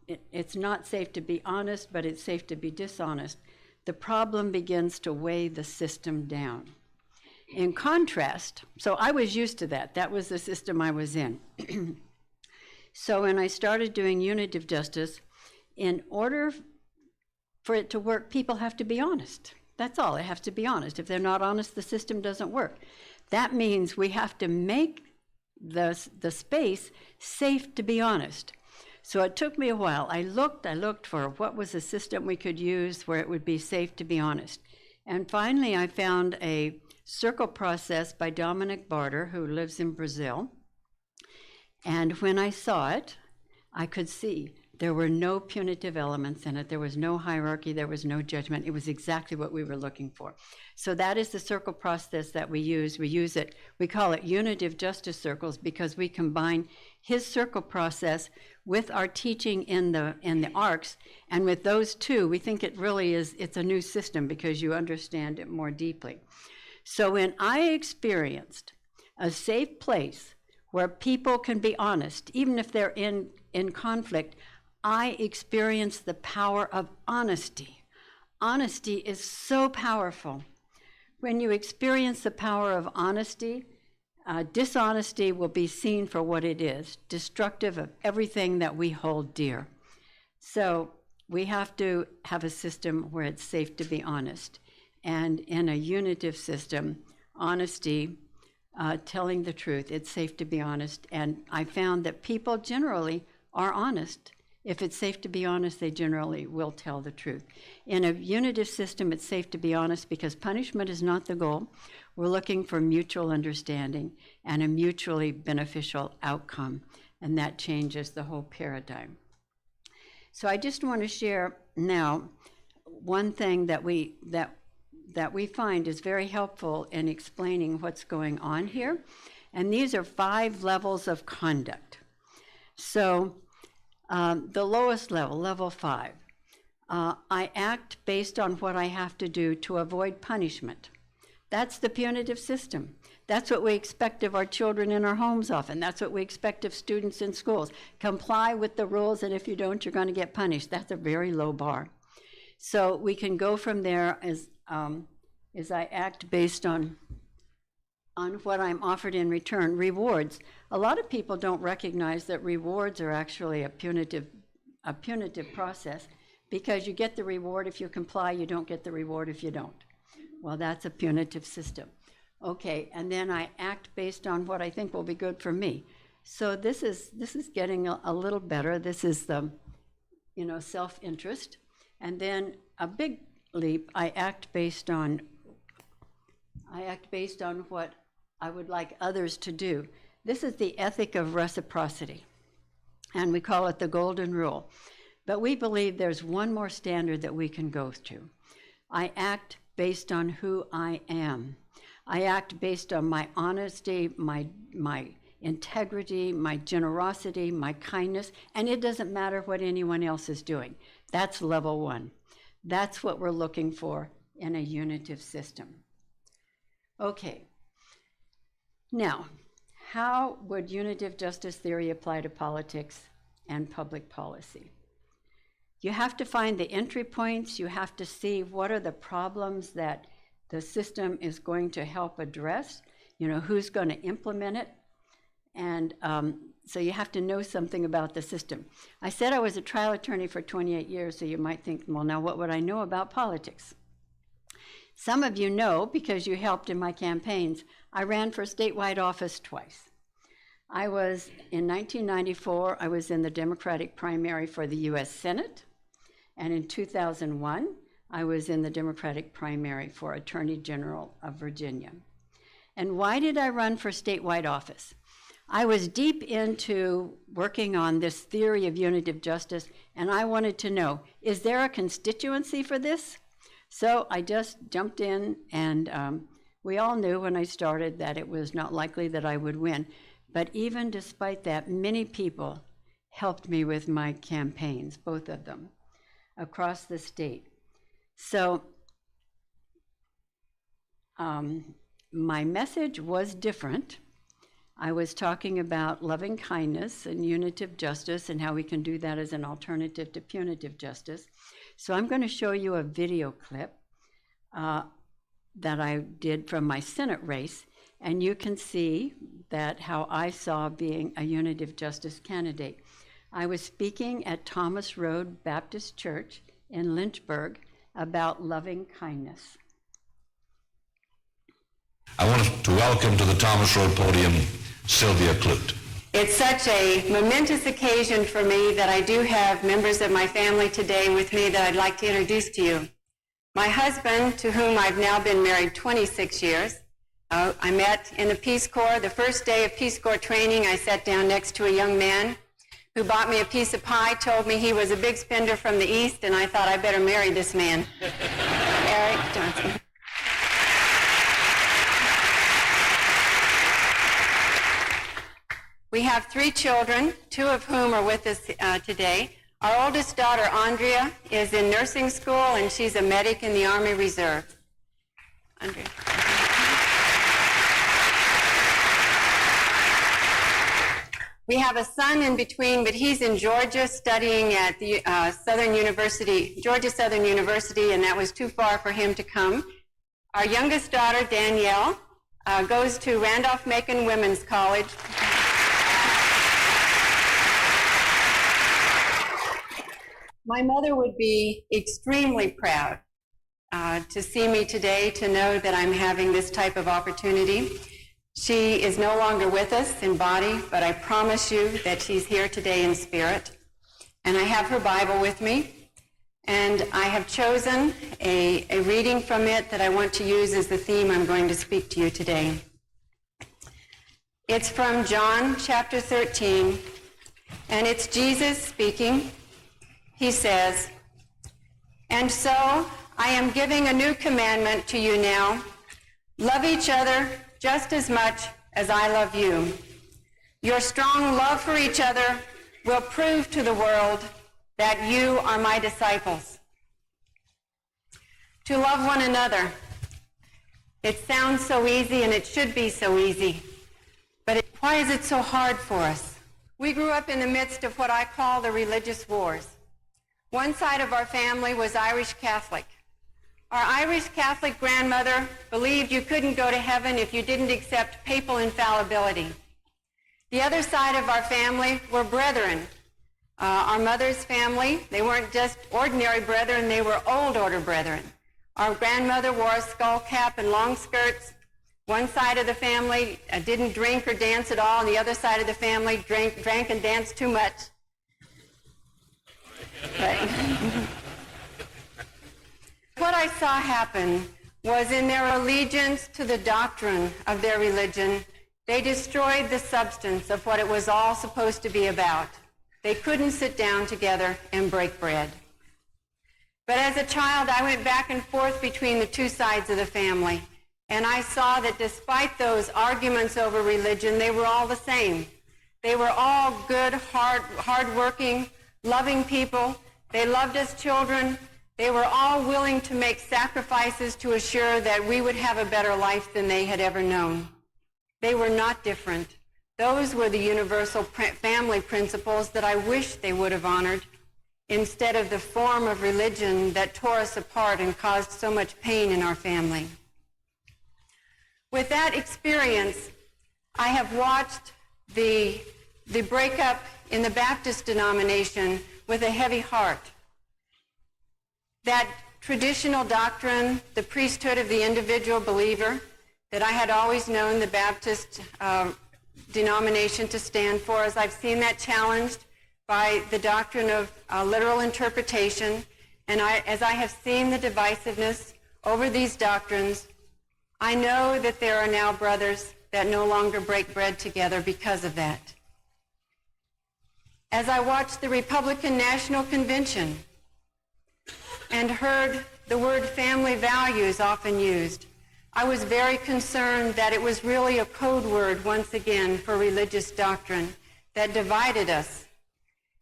it's not safe to be honest, but it's safe to be dishonest, the problem begins to weigh the system down. In contrast, so I was used to that. That was the system I was in. So when I started doing unitive justice, in order for it to work, people have to be honest. That's all, they have to be honest. If they're not honest, the system doesn't work. That means we have to make the space safe to be honest. So it took me a while. I looked for what was a system we could use where it would be safe to be honest. And finally, I found a circle process by Dominic Barter, who lives in Brazil. And when I saw it, I could see There were no punitive elements in it. There was no hierarchy. There was no judgment. It was exactly what we were looking for. So that is the circle process that we use. We use it, we call it unitive justice circles because we combine his circle process with our teaching in the arcs. And with those two, we think it really is, it's a new system because you understand it more deeply. So when I experienced a safe place where people can be honest, even if they're in conflict, I experienced the power of honesty. Honesty is so powerful. When you experience the power of honesty, dishonesty will be seen for what it is, destructive of everything that we hold dear. So we have to have a system where it's safe to be honest. And in a unitive system, honesty, telling the truth, it's safe to be honest. And I found that people generally are honest. If it's safe to be honest, they generally will tell the truth. In a unitive system, it's safe to be honest because punishment is not the goal. We're looking for mutual understanding and a mutually beneficial outcome, and that changes the whole paradigm. So I just want to share now one thing that we find is very helpful in explaining what's going on here, and these are 5 levels of conduct. So the lowest level, level 5, I act based on what I have to do to avoid punishment. That's the punitive system. That's what we expect of our children in our homes often. That's what we expect of students in schools. Comply with the rules, and if you don't, you're going to get punished. That's a very low bar. So we can go from there as I act based on what I'm offered in return. Rewards. A lot of people don't recognize that rewards are actually a punitive process because you get the reward if you comply, you don't get the reward if you don't. Well, that's a punitive system. Okay, and then I act based on what I think will be good for me. So this is getting a little better. This is the, self-interest. And then a big leap, I act based on what I would like others to do. This is the ethic of reciprocity, and we call it the golden rule. But we believe there's one more standard that we can go to. I act based on who I am. I act based on my honesty, my integrity, my generosity, my kindness, and it doesn't matter what anyone else is doing. That's level 1. That's what we're looking for in a unitive system. Okay. Now, how would unitive justice theory apply to politics and public policy? You have to find the entry points. You have to see what are the problems that the system is going to help address, who's going to implement it. And so you have to know something about the system. I said I was a trial attorney for 28 years, so you might think, well, now what would I know about politics? Some of you know, because you helped in my campaigns, I ran for statewide office twice. In 1994, I was in the Democratic primary for the U.S. Senate, and in 2001, I was in the Democratic primary for Attorney General of Virginia. And why did I run for statewide office? I was deep into working on this theory of unitive justice, and I wanted to know, is there a constituency for this? So I just jumped in, and we all knew when I started that it was not likely that I would win. But even despite that, many people helped me with my campaigns, both of them, across the state. So my message was different. I was talking about loving kindness and unitive justice and how we can do that as an alternative to punitive justice. So I'm going to show you a video clip that I did from my Senate race, and you can see that how I saw being a unitive justice candidate. I was speaking at Thomas Road Baptist Church in Lynchburg about loving kindness. I want to welcome to the Thomas Road podium Sylvia Clute. It's such a momentous occasion for me that I do have members of my family today with me that I'd like to introduce to you. My husband, to whom I've now been married 26 years, I met in the Peace Corps. The first day of Peace Corps training, I sat down next to a young man who bought me a piece of pie, told me he was a big spender from the East, and I thought I better marry this man. Eric Johnson. We have 3 children, 2 of whom are with us today. Our oldest daughter, Andrea, is in nursing school, and she's a medic in the Army Reserve. Andrea. We have a son in between, but he's in Georgia studying at the Georgia Southern University, and that was too far for him to come. Our youngest daughter, Danielle, goes to Randolph-Macon Women's College. My mother would be extremely proud to see me today, to know that I'm having this type of opportunity. She is no longer with us in body, but I promise you that she's here today in spirit. And I have her Bible with me, and I have chosen a reading from it that I want to use as the theme I'm going to speak to you today. It's from John chapter 13, and it's Jesus speaking. He says, "And so I am giving a new commandment to you now. Love each other just as much as I love you. Your strong love for each other will prove to the world that you are my disciples." To love one another. It sounds so easy, and it should be so easy. But why is it so hard for us? We grew up in the midst of what I call the religious wars. One side of our family was Irish Catholic. Our Irish Catholic grandmother believed you couldn't go to heaven if you didn't accept papal infallibility. The other side of our family were brethren. Our mother's family, they weren't just ordinary brethren, they were old order brethren. Our grandmother wore a skull cap and long skirts. One side of the family didn't drink or dance at all, and the other side of the family drank and danced too much. What I saw happen was, in their allegiance to the doctrine of their religion, they destroyed the substance of what it was all supposed to be about. They couldn't sit down together and break bread. But as a child, I went back and forth between the 2 sides of the family, and I saw that despite those arguments over religion, they were all the same. They were all good, hard-working, loving people. They loved us children. They were all willing to make sacrifices to assure that we would have a better life than they had ever known. They were not different. Those were the universal family principles that I wish they would have honored, instead of the form of religion that tore us apart and caused so much pain in our family. With that experience, I have watched the breakup in the Baptist denomination with a heavy heart. That traditional doctrine, the priesthood of the individual believer, that I had always known the Baptist denomination to stand for, as I've seen that challenged by the doctrine of literal interpretation, and as I have seen the divisiveness over these doctrines, I know that there are now brothers that no longer break bread together because of that. As I watched the Republican National Convention and heard the word family values often used, I was very concerned that it was really a code word once again for religious doctrine that divided us.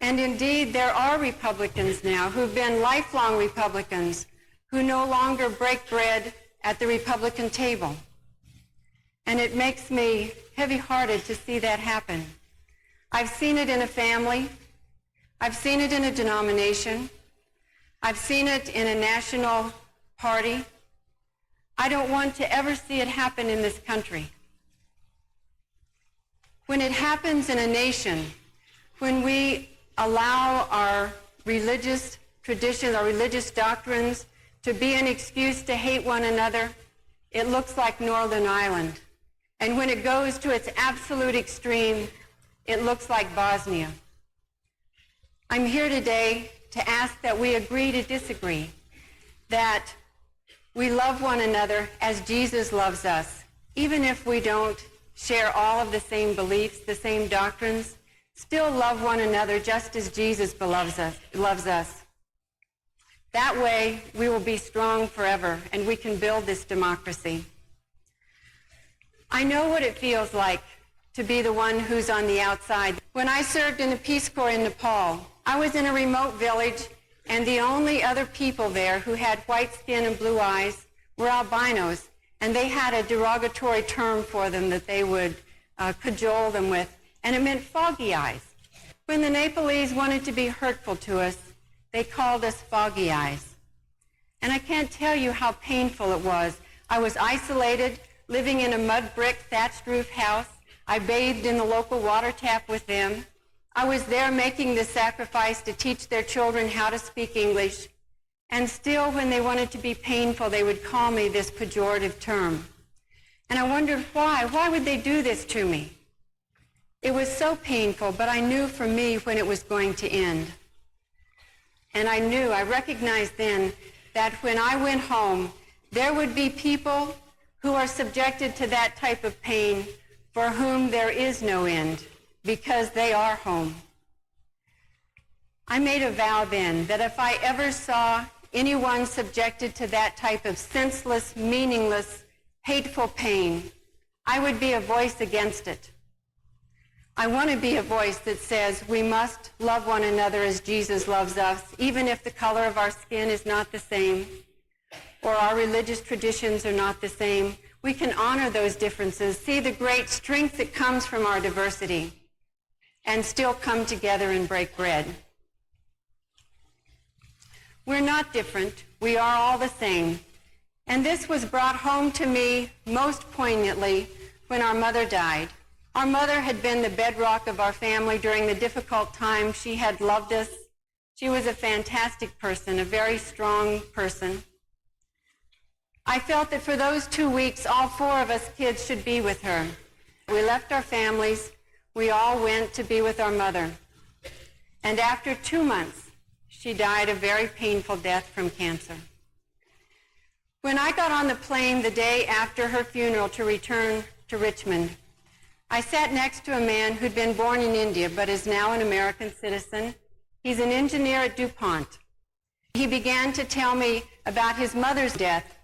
And indeed, there are Republicans now who've been lifelong Republicans who no longer break bread at the Republican table. And it makes me heavy-hearted to see that happen. I've seen it in a family. I've seen it in a denomination. I've seen it in a national party. I don't want to ever see it happen in this country. When it happens in a nation, when we allow our religious traditions, our religious doctrines to be an excuse to hate one another, it looks like Northern Ireland. And when it goes to its absolute extreme, it looks like Bosnia. I'm here today to ask that we agree to disagree, that we love one another as Jesus loves us, even if we don't share all of the same beliefs, the same doctrines, Still love one another just as Jesus loves us. That way, we will be strong forever, and we can build this democracy. I know what it feels like to be the one who's on the outside. When I served in the Peace Corps in Nepal, I was in a remote village, and the only other people there who had white skin and blue eyes were albinos, and they had a derogatory term for them that they would cajole them with, and it meant foggy eyes. When the Nepalese wanted to be hurtful to us, they called us foggy eyes. And I can't tell you how painful it was. I was isolated, living in a mud brick thatched roof house. I bathed in the local water tap with them. I was there making the sacrifice to teach their children how to speak English. And still, when they wanted to be painful, they would call me this pejorative term. And I wondered why. Why would they do this to me? It was so painful, but I knew for me when it was going to end. And I recognized then that when I went home, there would be people who are subjected to that type of pain for whom there is no end, because they are home. I made a vow then that if I ever saw anyone subjected to that type of senseless, meaningless, hateful pain, I would be a voice against it. I want to be a voice that says we must love one another as Jesus loves us, even if the color of our skin is not the same or our religious traditions are not the same. We can honor those differences, see the great strength that comes from our diversity, and still come together and break bread. We're not different. We are all the same. And this was brought home to me most poignantly when our mother died. Our mother had been the bedrock of our family during the difficult times. She had loved us. She was a fantastic person, a very strong person. I felt that for those 2 weeks, all 4 of us kids should be with her. We left our families. We all went to be with our mother. And after 2 months, she died a very painful death from cancer. When I got on the plane the day after her funeral to return to Richmond, I sat next to a man who'd been born in India but is now an American citizen. He's an engineer at DuPont. He began to tell me about his mother's death.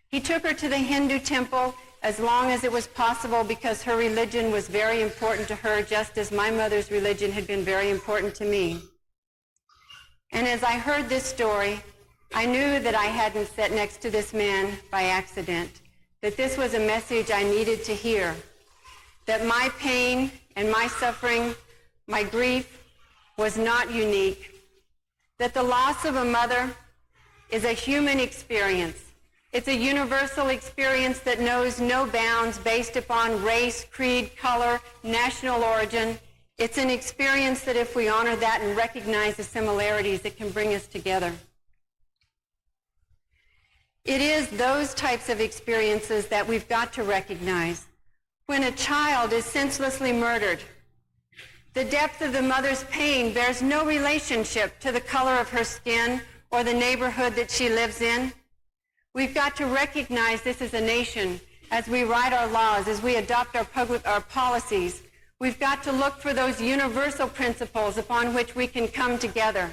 He took her to the Hindu temple as long as it was possible because her religion was very important to her, just as my mother's religion had been very important to me. And as I heard this story, I knew that I hadn't sat next to this man by accident, that this was a message I needed to hear, that my pain and my suffering, my grief, was not unique, that the loss of a mother is a human experience. It's a universal experience that knows no bounds based upon race, creed, color, national origin. It's an experience that if we honor that and recognize the similarities, it can bring us together. It is those types of experiences that we've got to recognize. When a child is senselessly murdered, the depth of the mother's pain bears no relationship to the color of her skin or the neighborhood that she lives in. We've got to recognize this as a nation as we write our laws, as we adopt our policies. We've got to look for those universal principles upon which we can come together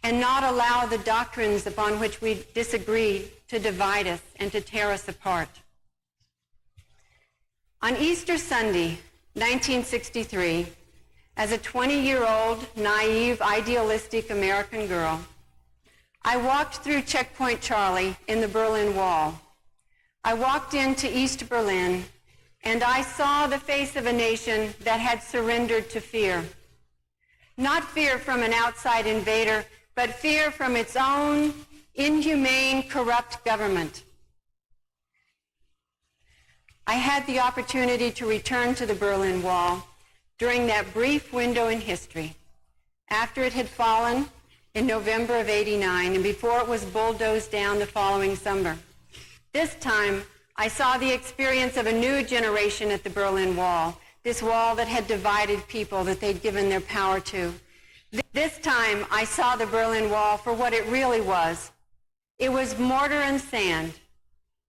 and not allow the doctrines upon which we disagree to divide us and to tear us apart. On Easter Sunday, 1963, as a 20-year-old, naive, idealistic American girl, I walked through Checkpoint Charlie in the Berlin Wall. I walked into East Berlin, and I saw the face of a nation that had surrendered to fear. Not fear from an outside invader, but fear from its own inhumane, corrupt government. I had the opportunity to return to the Berlin Wall during that brief window in history, after it had fallen in November of '89 and before it was bulldozed down the following summer. This time, I saw the experience of a new generation at the Berlin Wall, this wall that had divided people that they'd given their power to. This time, I saw the Berlin Wall for what it really was. It was mortar and sand.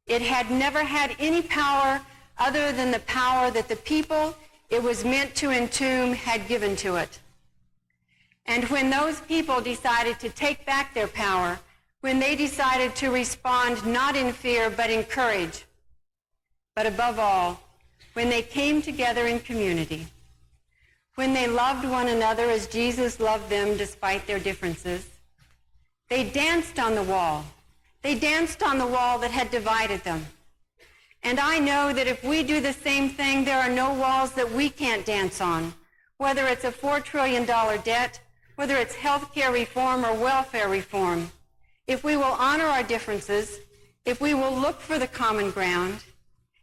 It had never had any power other than the power that the people it was meant to entomb had given to it. And when those people decided to take back their power, when they decided to respond not in fear but in courage, but above all, when they came together in community, when they loved one another as Jesus loved them despite their differences, they danced on the wall. They danced on the wall that had divided them. And I know that if we do the same thing, there are no walls that we can't dance on, whether it's a $4 trillion debt, whether it's health care reform or welfare reform. If we will honor our differences, if we will look for the common ground,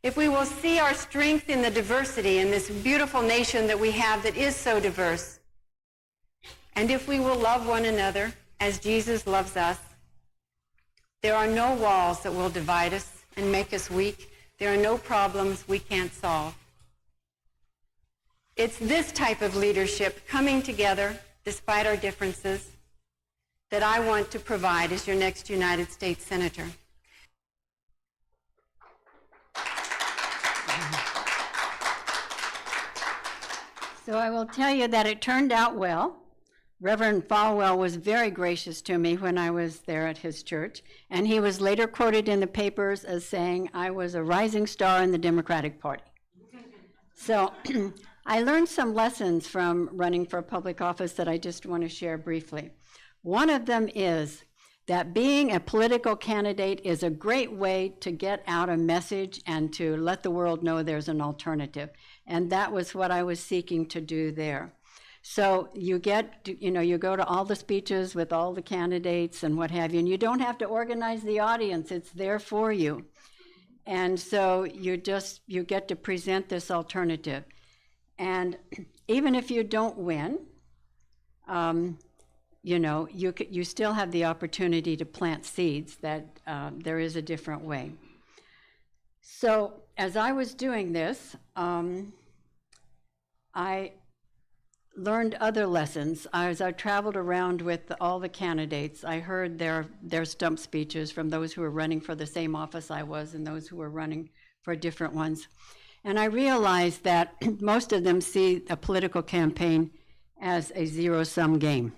if we will see our strength in the diversity in this beautiful nation that we have that is so diverse, and if we will love one another as Jesus loves us, there are no walls that will divide us and make us weak. There are no problems we can't solve. It's this type of leadership, coming together despite our differences, that I want to provide as your next United States Senator. So I will tell you that it turned out well. Reverend Falwell was very gracious to me when I was there at his church, and he was later quoted in the papers as saying I was a rising star in the Democratic Party. So I learned some lessons from running for public office that I just want to share briefly. One of them is that being a political candidate is a great way to get out a message and to let the world know there's an alternative. And that was what I was seeking to do there. So you go to all the speeches with all the candidates and what have you, and you don't have to organize the audience, it's there for you. And so you get to present this alternative. And even if you don't win, you still have the opportunity to plant seeds that there is a different way. So as I was doing this, I learned other lessons. As I traveled around with all the candidates, I heard their stump speeches from those who were running for the same office I was and those who were running for different ones. And I realized that most of them see a political campaign as a zero-sum game.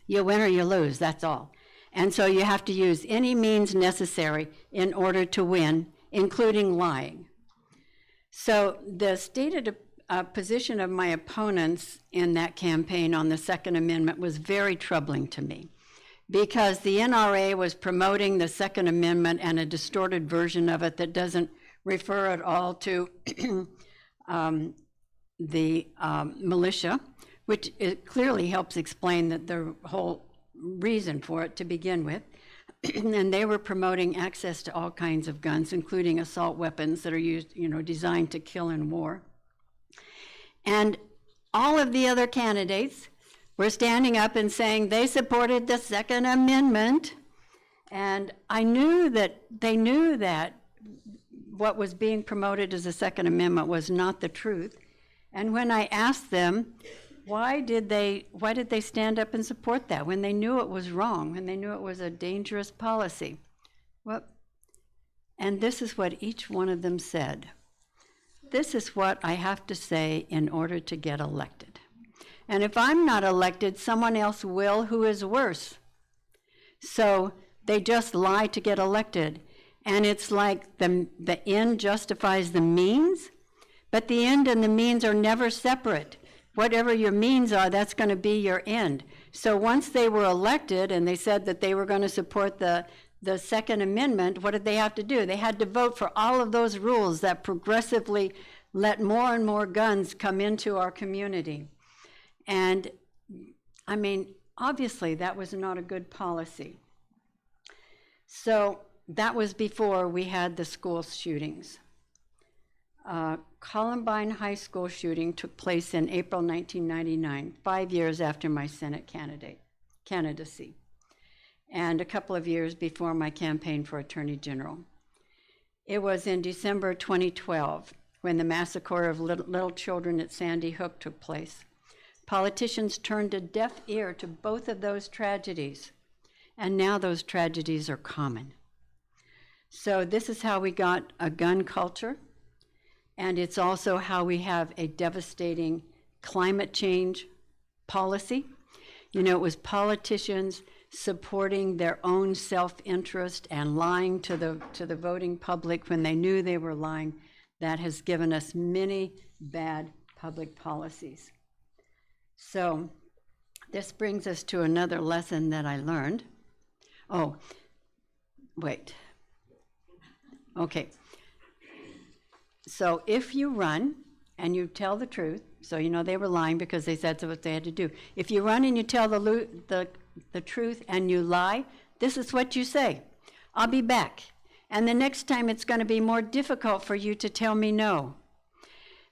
You win or you lose, that's all. And so you have to use any means necessary in order to win, including lying. So the stated position of my opponents in that campaign on the Second Amendment was very troubling to me, because the NRA was promoting the Second Amendment and a distorted version of it that doesn't refer at all to the militia, which it clearly helps explain that the whole reason for it to begin with. And they were promoting access to all kinds of guns, including assault weapons that are used, designed to kill in war. And all of the other candidates were standing up and saying they supported the Second Amendment. And I knew that they knew that what was being promoted as the Second Amendment was not the truth. And when I asked them, why did they stand up and support that when they knew it was wrong, when they knew it was a dangerous policy? Well, and this is what each one of them said. This is what I have to say in order to get elected. And if I'm not elected, someone else will who is worse. So they just lie to get elected. And it's like the end justifies the means, but the end and the means are never separate. Whatever your means are, that's going to be your end. So once they were elected and they said that they were going to support the Second Amendment, what did they have to do? They had to vote for all of those rules that progressively let more and more guns come into our community. And I mean, obviously that was not a good policy. So that was before we had the school shootings. Columbine High School shooting took place in April 1999, 5 years after my Senate candidacy, and a couple of years before my campaign for Attorney General. It was in December 2012 when the massacre of little children at Sandy Hook took place. Politicians turned a deaf ear to both of those tragedies, and now those tragedies are common. So this is how we got a gun culture. And it's also how we have a devastating climate change policy. You know, it was politicians supporting their own self-interest and lying to the voting public when they knew they were lying. That has given us many bad public policies. So this brings us to another lesson that I learned. Oh, wait. Okay. So if you run and you tell the truth, so you know they were lying because they said that's what they had to do. If you run and you tell the truth and you lie, this is what you say. I'll be back. And the next time it's going to be more difficult for you to tell me no.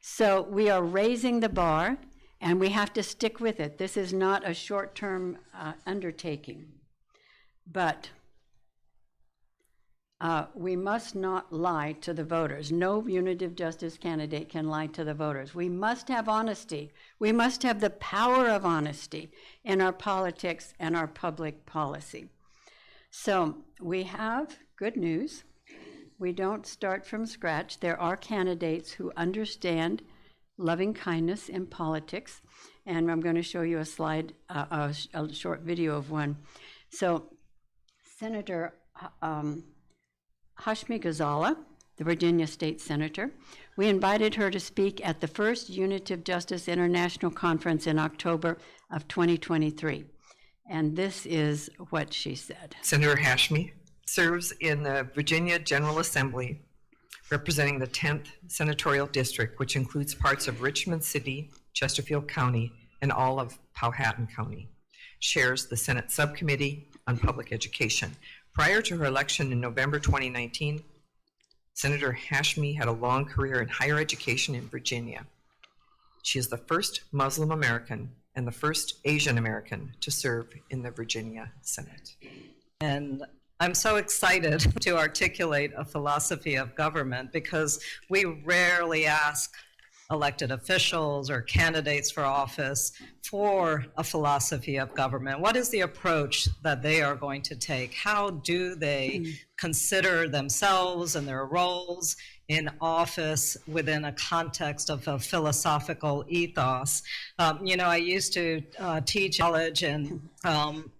So we are raising the bar, and we have to stick with it. This is not a short-term undertaking. But we must not lie to the voters. No unitive justice candidate can lie to the voters. We must have honesty. We must have the power of honesty in our politics and our public policy. So we have good news. We don't start from scratch. There are candidates who understand loving kindness in politics, and I'm going to show you a slide, a short video of one. So Senator Hashmi Ghazala, the Virginia State Senator, we invited her to speak at the first Unitive Justice International Conference in October of 2023. And this is what she said. Senator Hashmi serves in the Virginia General Assembly, representing the 10th Senatorial District, which includes parts of Richmond City, Chesterfield County, and all of Powhatan County. Chairs the Senate Subcommittee on Public Education. Prior to her election in November 2019, Senator Hashmi had a long career in higher education in Virginia. She is the first Muslim American and the first Asian American to serve in the Virginia Senate. And I'm so excited to articulate a philosophy of government because we rarely ask elected officials or candidates for office for a philosophy of government. What is the approach that they are going to take? How do they consider themselves and their roles in office within a context of a philosophical ethos? I used to teach college, and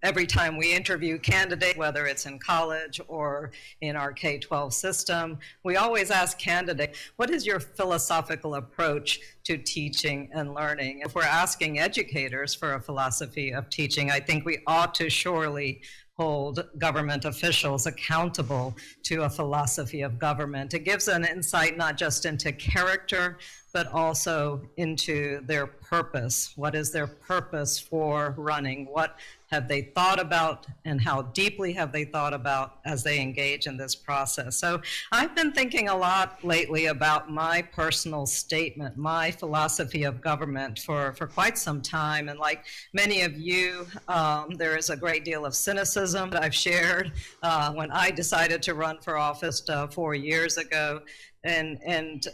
every time we interview candidates, whether it's in college or in our K-12 system, we always ask candidates, what is your philosophical approach to teaching and learning? If we're asking educators for a philosophy of teaching, I think we ought to surely hold government officials accountable to a philosophy of government. It gives an insight not just into character, but also into their purpose. What is their purpose for running? What have they thought about, and how deeply have they thought about as they engage in this process? So I've been thinking a lot lately about my personal statement, my philosophy of government for quite some time. And like many of you, there is a great deal of cynicism that I've shared when I decided to run for office 4 years ago. And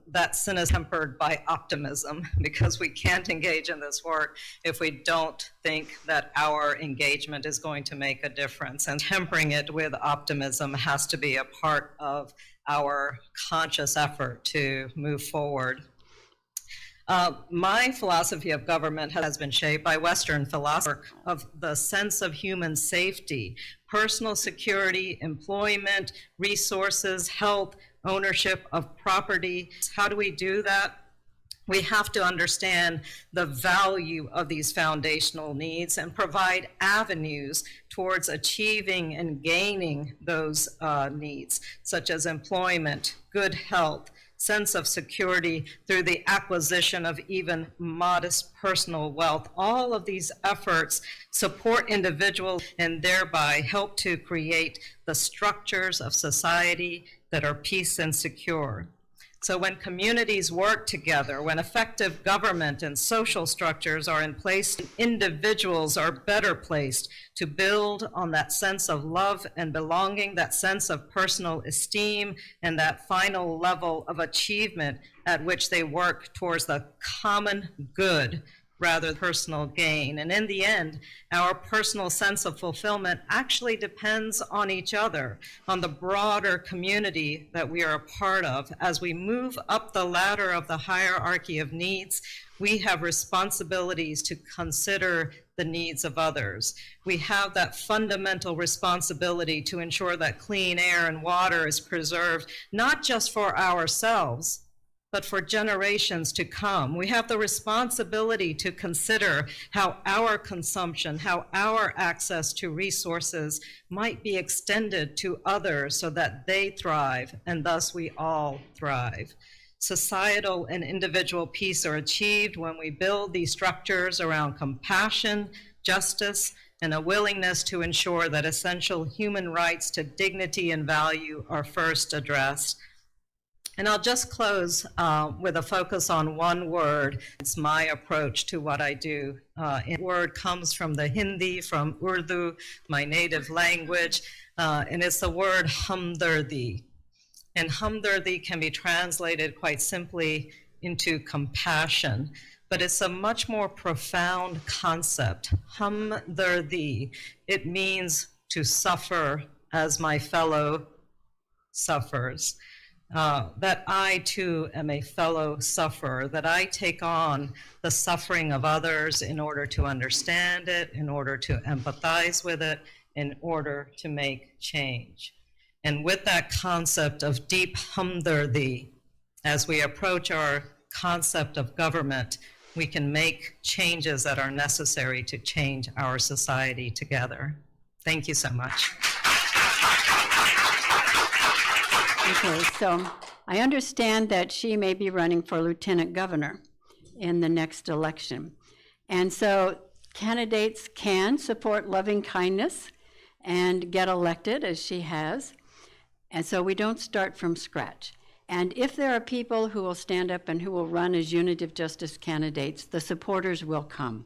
that sin is tempered by optimism, because we can't engage in this work if we don't think that our engagement is going to make a difference. And tempering it with optimism has to be a part of our conscious effort to move forward. My philosophy of government has been shaped by Western philosophy of the sense of human safety, personal security, employment, resources, health, ownership of property. How do we do that? We have to understand the value of these foundational needs and provide avenues towards achieving and gaining those needs, such as employment, good health, sense of security through the acquisition of even modest personal wealth. All of these efforts support individuals and thereby help to create the structures of society that are peace and secure. So when communities work together, when effective government and social structures are in place, individuals are better placed to build on that sense of love and belonging, that sense of personal esteem, and that final level of achievement at which they work towards the common good rather than personal gain. And in the end, our personal sense of fulfillment actually depends on each other, on the broader community that we are a part of. As we move up the ladder of the hierarchy of needs, we have responsibilities to consider the needs of others. We have that fundamental responsibility to ensure that clean air and water is preserved, not just for ourselves, but for generations to come. We have the responsibility to consider how our consumption, how our access to resources might be extended to others so that they thrive, and thus we all thrive. Societal and individual peace are achieved when we build these structures around compassion, justice, and a willingness to ensure that essential human rights to dignity and value are first addressed. And I'll just close with a focus on one word. It's my approach to what I do. The word comes from the Hindi, from Urdu, my native language, and it's the word hamdardi. And hamdardi can be translated quite simply into compassion, but it's a much more profound concept. Hamdardi, it means to suffer as my fellow suffers. That I too am a fellow sufferer, that I take on the suffering of others in order to understand it, in order to empathize with it, in order to make change. And with that concept of deep hamdardi, as we approach our concept of government, we can make changes that are necessary to change our society together. Thank you so much. Okay, so I understand that she may be running for lieutenant governor in the next election. And so candidates can support Lovingkindness and get elected, as she has. And so we don't start from scratch. And if there are people who will stand up and who will run as unitive justice candidates, the supporters will come.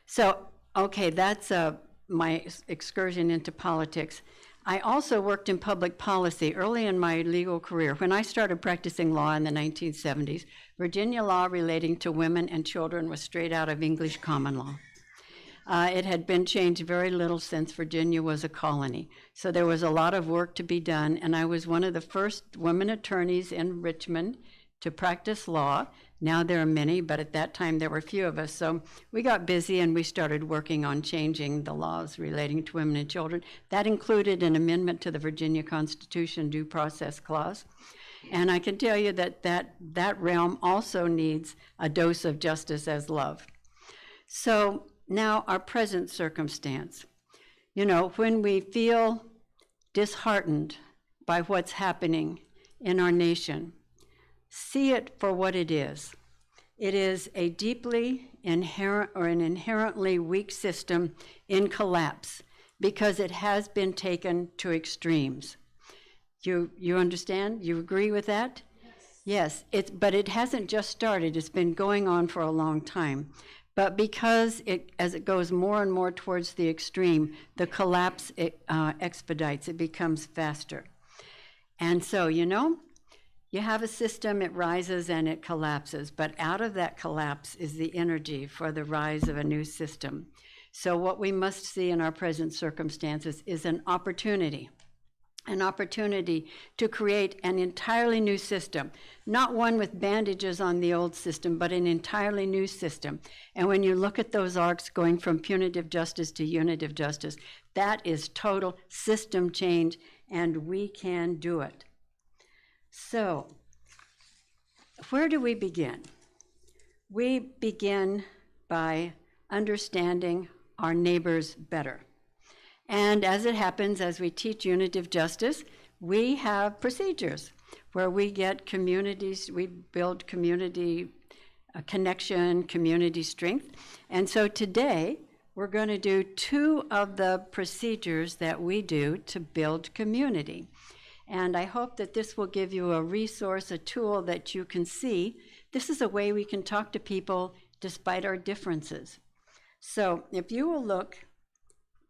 So, okay, that's my excursion into politics. I also worked in public policy early in my legal career. When I started practicing law in the 1970s, Virginia law relating to women and children was straight out of English common law. It had been changed very little since Virginia was a colony. So there was a lot of work to be done, and I was one of the first women attorneys in Richmond to practice law. Now there are many, but at that time there were few of us. So we got busy and we started working on changing the laws relating to women and children. That included an amendment to the Virginia Constitution Due Process Clause. And I can tell you that that realm also needs a dose of justice as love. So now our present circumstance. You know, when we feel disheartened by what's happening in our nation, see it for what it is. It is a deeply inherent or an inherently weak system in collapse because it has been taken to extremes. You understand? You agree with that? Yes. But it hasn't just started. It's been going on for a long time. But because as it goes more and more towards the extreme, the collapse expedites. It becomes faster. And so, you know, you have a system, it rises and it collapses, but out of that collapse is the energy for the rise of a new system. So what we must see in our present circumstances is an opportunity to create an entirely new system, not one with bandages on the old system, but an entirely new system. And when you look at those arcs going from punitive justice to unitive justice, that is total system change, and we can do it. So, where do we begin? We begin by understanding our neighbors better. And as it happens, as we teach unitive justice, we have procedures where we get communities, we build community connection, community strength. And so today, we're going to do two of the procedures that we do to build community. And I hope that this will give you a resource, a tool that you can see. This is a way we can talk to people despite our differences. So if you will look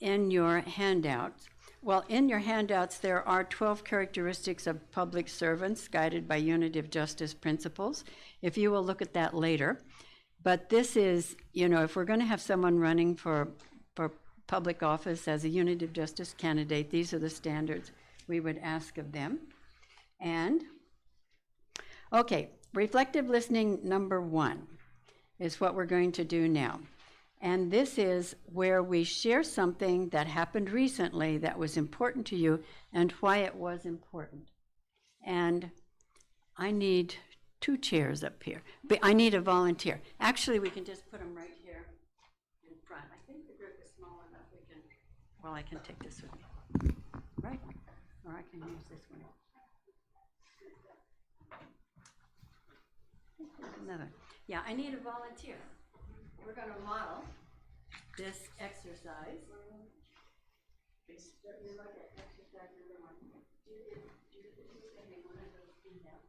in your handouts, well, in your handouts there are 12 characteristics of public servants guided by unitive justice principles. If you will look at that later. But this is, you know, if we're going to have someone running for public office as a unity of justice candidate, these are the standards we would ask of them. And, okay, reflective listening number 1 is what we're going to do now. And this is where we share something that happened recently that was important to you and why it was important. And I need 2 chairs up here, but I need a volunteer. Actually, we can just put them right here in front. I think the group is small enough we can, well, I can take this with me, right? Or I can use this one. Another. Yeah, I need a volunteer. We're going to model this exercise. You look at exercise number 1. Do you any one of those details?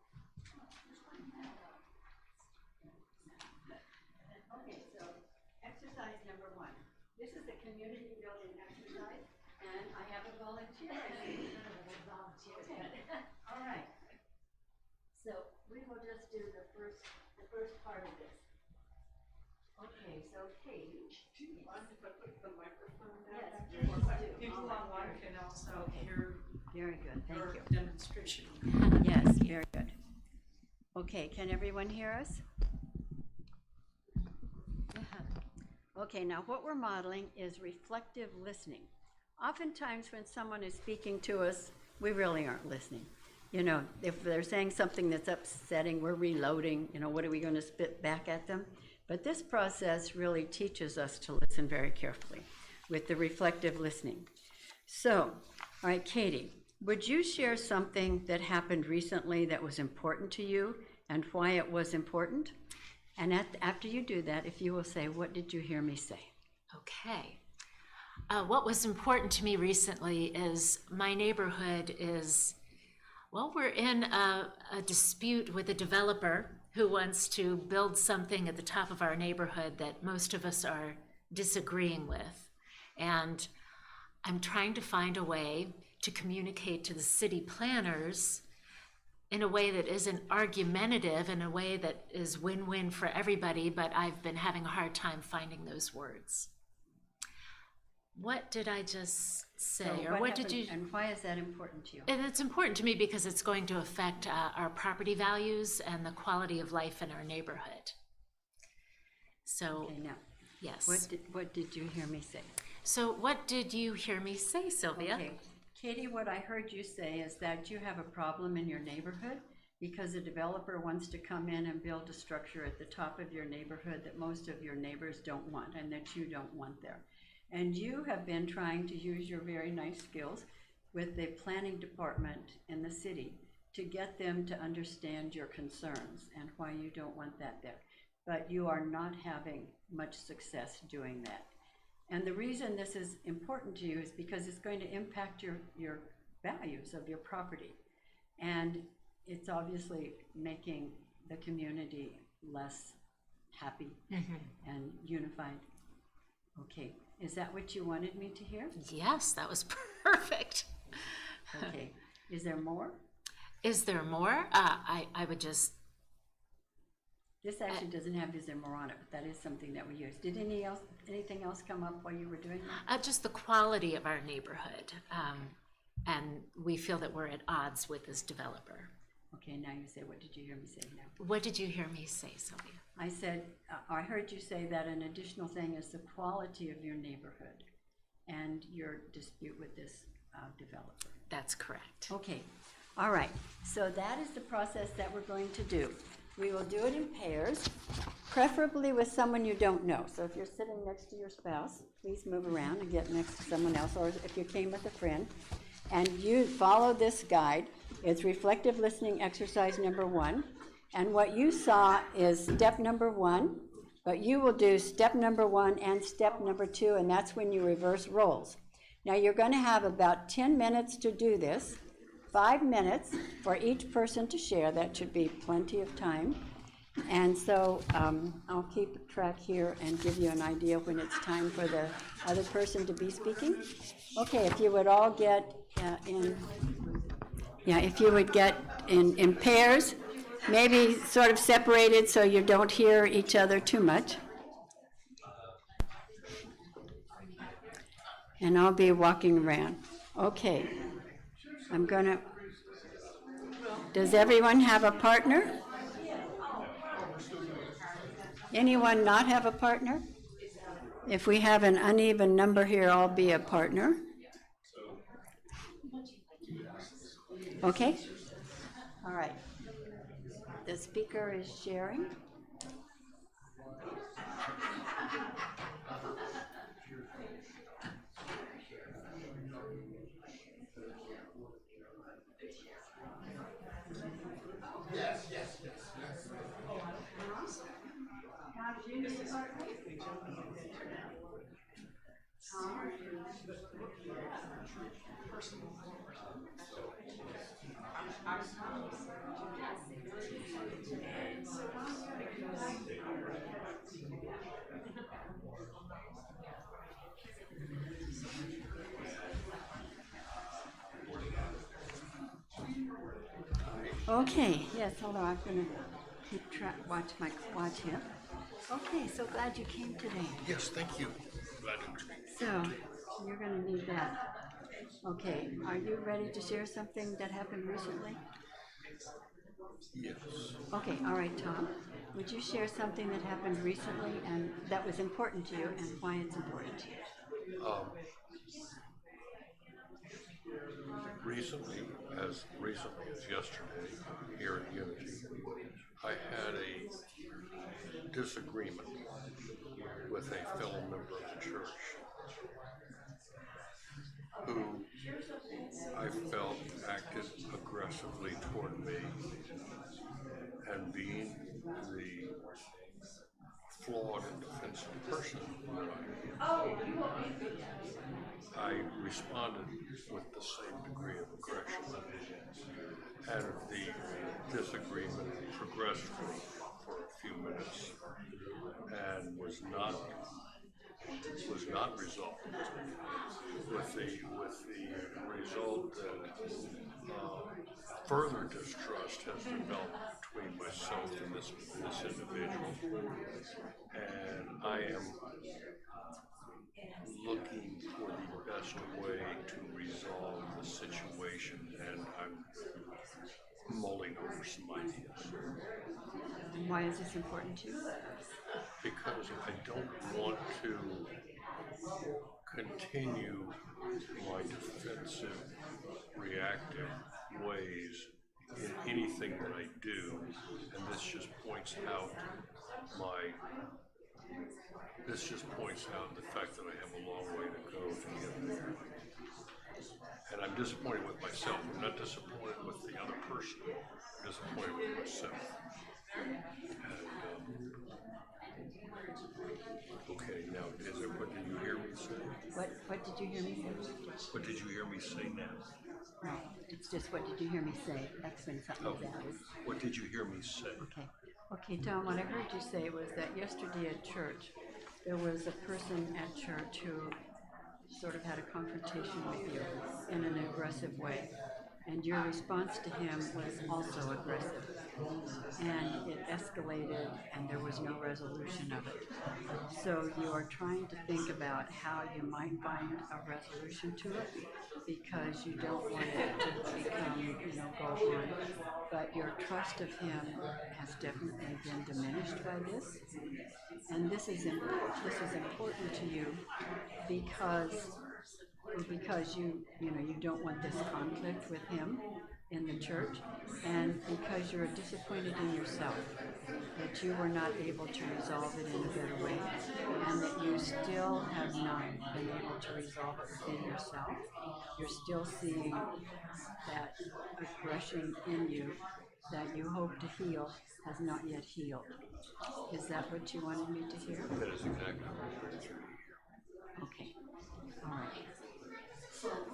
Okay, so exercise number 1. This is a community building exercise, and I have a volunteer. Okay. All right. So we will just do the first part of this. Okay, so Katie. Do you mind if I put the microphone down? Yes, back please there? do. People online can also hear Very good, thank your you. demonstration. Yes, very good. Okay, can everyone hear us? Okay, now what we're modeling is reflective listening. Oftentimes when someone is speaking to us, we really aren't listening. You know, if they're saying something that's upsetting, we're reloading, you know, what are we going to spit back at them? But this process really teaches us to listen very carefully with the reflective listening. So, all right, Katie, would you share something that happened recently that was important to you and why it was important? And after you do that, if you will say, what did you hear me say? Okay. What was important to me recently is my neighborhood is, well, we're in a dispute with a developer who wants to build something at the top of our neighborhood that most of us are disagreeing with. And I'm trying to find a way to communicate to the city planners in a way that isn't argumentative, in a way that is win-win for everybody, but I've been having a hard time finding those words. What did I just say? So Or what did you? And why is that important to you? And it's important to me because it's going to affect our property values and the quality of life in our neighborhood. So, Okay, now, yes. what did you hear me say? So what did you hear me say, Sylvia? Okay, Katie, what I heard you say is that you have a problem in your neighborhood because a developer wants to come in and build a structure at the top of your neighborhood that most of your neighbors don't want and that you don't want there. And you have been trying to use your very nice skills with the planning department in the city to get them to understand your concerns and why you don't want that there. But you are not having much success doing that. And the reason this is important to you is because it's going to impact your values of your property. And it's obviously making the community less happy and unified. Okay, is that what you wanted me to hear? Yes, that was perfect. Okay, is there more? Is there more? I would just, This actually doesn't have is there more on it, but that is something that we use. Did anything else come up while you were doing that? just the quality of our neighborhood. And we feel that we're at odds with this developer. Okay, now you say, what did you hear me say now? What did you hear me say, Sylvia? I said, I heard you say that an additional thing is the quality of your neighborhood and your dispute with this developer. That's correct. Okay, all right. So that is the process that we're going to do. We will do it in pairs, preferably with someone you don't know. So if you're sitting next to your spouse, please move around and get next to someone else, or if you came with a friend, and you follow this guide. It's reflective listening exercise number 1. And what you saw is step number 1, but you will do step number 1 and step number 2, and that's when you reverse roles. Now you're going to have about 10 minutes to do this, 5 minutes for each person to share. That should be plenty of time. And so I'll keep track here and give you an idea when it's time for the other person to be speaking. Okay, if you would all get if you would get in pairs, maybe sort of separated so you don't hear each other too much. And I'll be walking around. Okay. Does everyone have a partner? Anyone not have a partner? If we have an uneven number here, I'll be a partner. Okay? All right. The speaker is sharing. Okay, yes, hold on, I'm gonna keep track, watch here. Okay, so glad you came today. Yes, thank you. Glad to. So, you're gonna need that. Okay, are you ready to share something that happened recently? Yes. Okay, all right, Tom, would you share something that happened recently and that was important to you and why it's important to you? Recently as yesterday, here at Unity, I had a disagreement with a fellow member of the church who I felt acted aggressively toward me, and being the flawed and defensive person I responded with the same degree of aggression, and the disagreement progressed for a few minutes and was not resolved, with the result that further distrust has developed between myself and this individual, and I am looking for the best way to resolve the situation, and I'm mulling over some ideas. And why is this important to you? Because I don't want to continue my defensive, reactive ways in anything that I do, and this just points out the fact that I have a long way to go to get there. And I'm disappointed with myself. I'm not disappointed with the other person. I'm disappointed with myself. And, okay, now, what did you hear me say? What did you hear me say? What did you hear me say now? Right, it's just what did you hear me say? That's when something is added. What did you hear me say? Okay. Okay, Tom, what I heard you say was that yesterday at church, there was a person at church who sort of had a confrontation with you in an aggressive way. And your response to him was also aggressive. And it escalated and there was no resolution of it. So you are trying to think about how you might find a resolution to it because you don't want it to become, go on. But your trust of him has definitely been diminished by this. And this is important to you because you don't want this conflict with him in the church, and because you're disappointed in yourself that you were not able to resolve it in a better way, and that you still have not been able to resolve it within yourself. You're still seeing that aggression in you that you hope to heal has not yet healed. Is that what you wanted me to hear? That is exactly what I wanted you to hear. Okay. All right.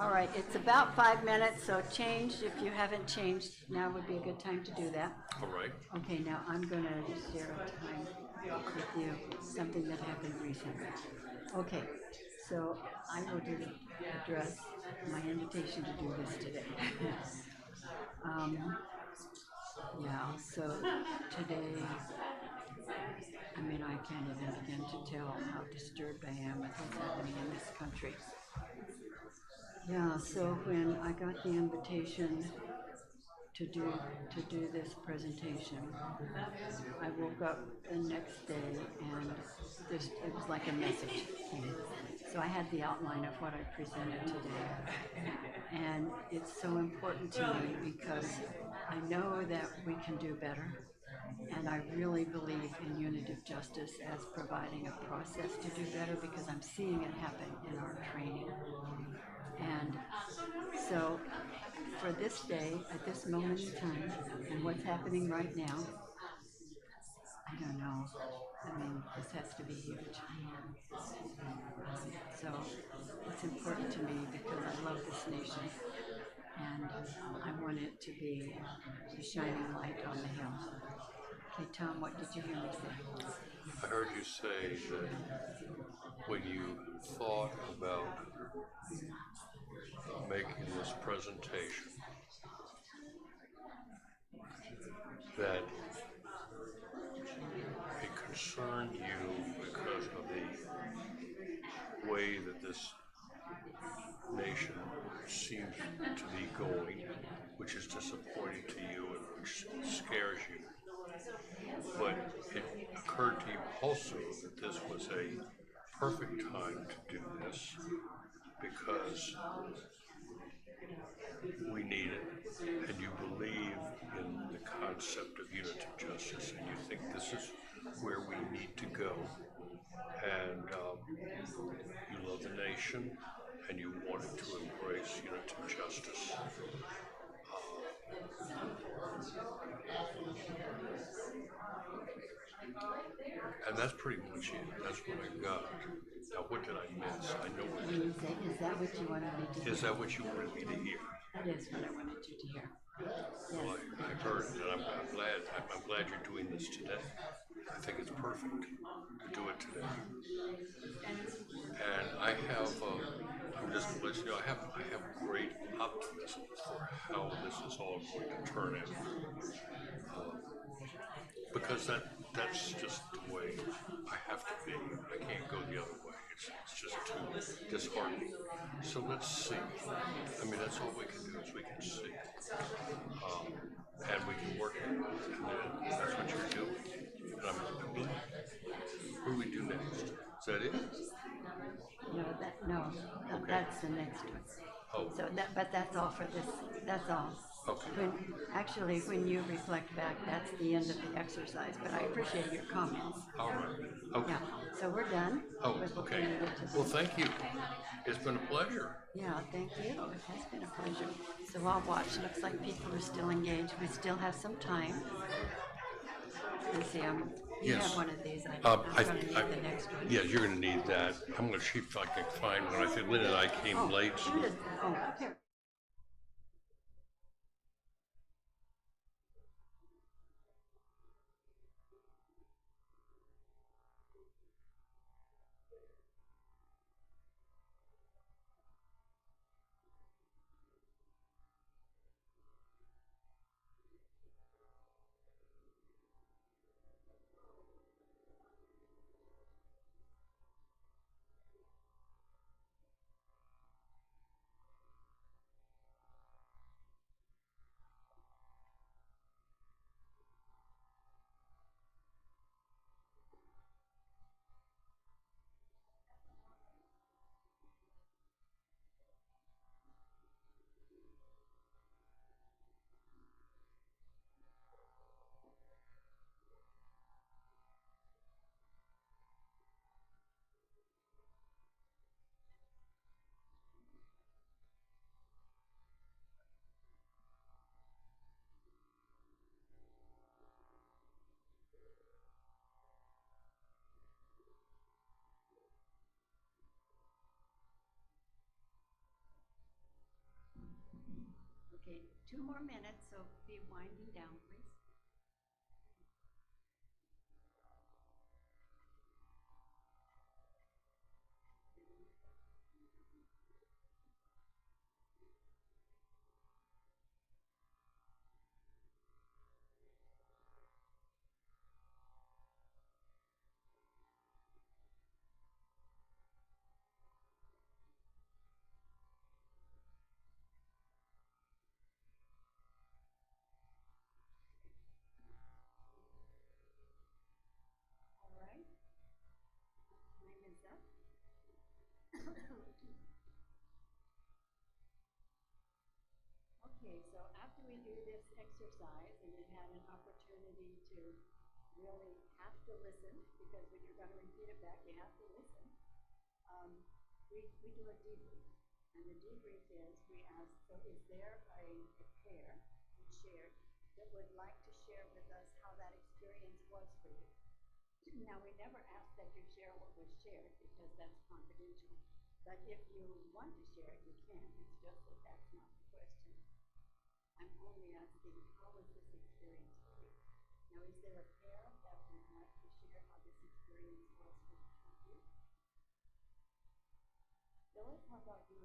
All right, it's about 5 minutes, so change, if you haven't changed, now would be a good time to do that. All right. Okay, now I'm going to share a time with you, something that happened recently. Okay, so I will address my invitation to do this today. Yeah, so today, I mean, I can't even begin to tell how disturbed I am with what's happening in this country. Yeah, so when I got the invitation to do this presentation, I woke up the next day and it was like a message came. So I had the outline of what I presented today. And it's so important to me because I know that we can do better. And I really believe in unitive justice as providing a process to do better because I'm seeing it happen in our training. And so for this day, at this moment in time, and what's happening right now, I don't know. I mean, this has to be huge. So it's important to me because I love this nation and I want it to be a shining light on the hill. Okay, Tom, what did you hear me say? I heard you say that when you thought about making this presentation, that it concerned you because of the way that this nation seems to be going, which is disappointing to you and which scares you. But it occurred to you also that this was a perfect time to do this because we need it, and you believe in the concept of unitive justice, and you think this is where we need to go, and you love the nation, and you wanted to embrace unitive justice. And that's pretty much it. That's what I got. Now, what did I miss? I know what When you say, is that what you wanted me to hear? Is that what you wanted me to hear? That is what I wanted you to hear. Well, I heard it, and I'm glad. I'm glad you're doing this today. I think it's perfect to do it today. And I have, I'm just going to let you know, I have great optimism for how this is all going to turn out. Because that's just the way I have to be. I can't go the other way. It's just too disheartening. So let's see. I mean, that's all we can do is we can see. And we can work it. And then that's what you're doing. And I'm glad. What do we do next? Is that it? No, Okay. that's the next one. Oh. So but that's all for this, that's all. Okay. Actually, when you reflect back, that's the end of the exercise, but I appreciate your comments. All right. Okay. Yeah, so we're done. Oh, with what we okay. needed to Well, do. thank you. It's been a pleasure. Yeah, thank you. It has been a pleasure. So I'll watch. Looks like people are still engaged. We still have some time. Let's see, you Yes. have one of these. I'm gonna need the next one. Yeah, you're going to need that. I'm going to see if I can find one. I think Lynn and I came late. So Here. Okay, 2 more minutes, so be winding down, please. Okay, so after we do this exercise, and you had an opportunity to really have to listen, because when you're going to repeat it back, you have to listen. We do a debrief, and the debrief is we ask, so is there a pair who shared that would like to share with us how that experience was for you? Now, we never ask that you share what was shared because that's confidential. But if you want to share it, you can. It's just that that's not the question. I'm only asking, how was this experience for you? Now, is there a pair that would like to share how this experience was for you? Phyllis, how about you?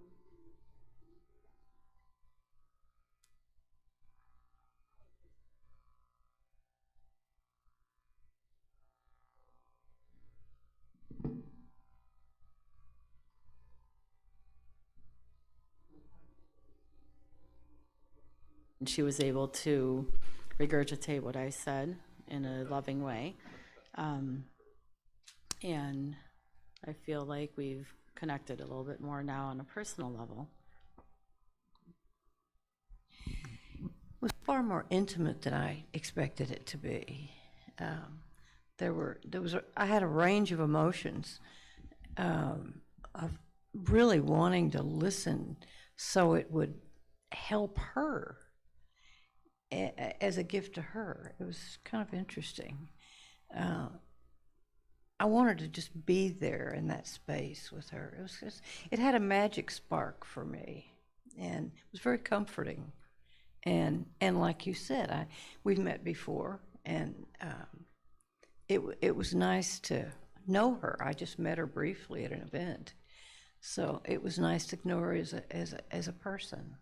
She was able to regurgitate what I said in a loving way. And I feel like we've connected a little bit more now on a personal level. It was far more intimate than I expected it to be. I had a range of emotions of really wanting to listen so it would help her as a gift to her. It was kind of interesting. I wanted to just be there in that space with her. It was just, it had a magic spark for me, and it was very comforting. And like you said, we've met before, and it was nice to know her. I just met her briefly at an event, so it was nice to know her as a person.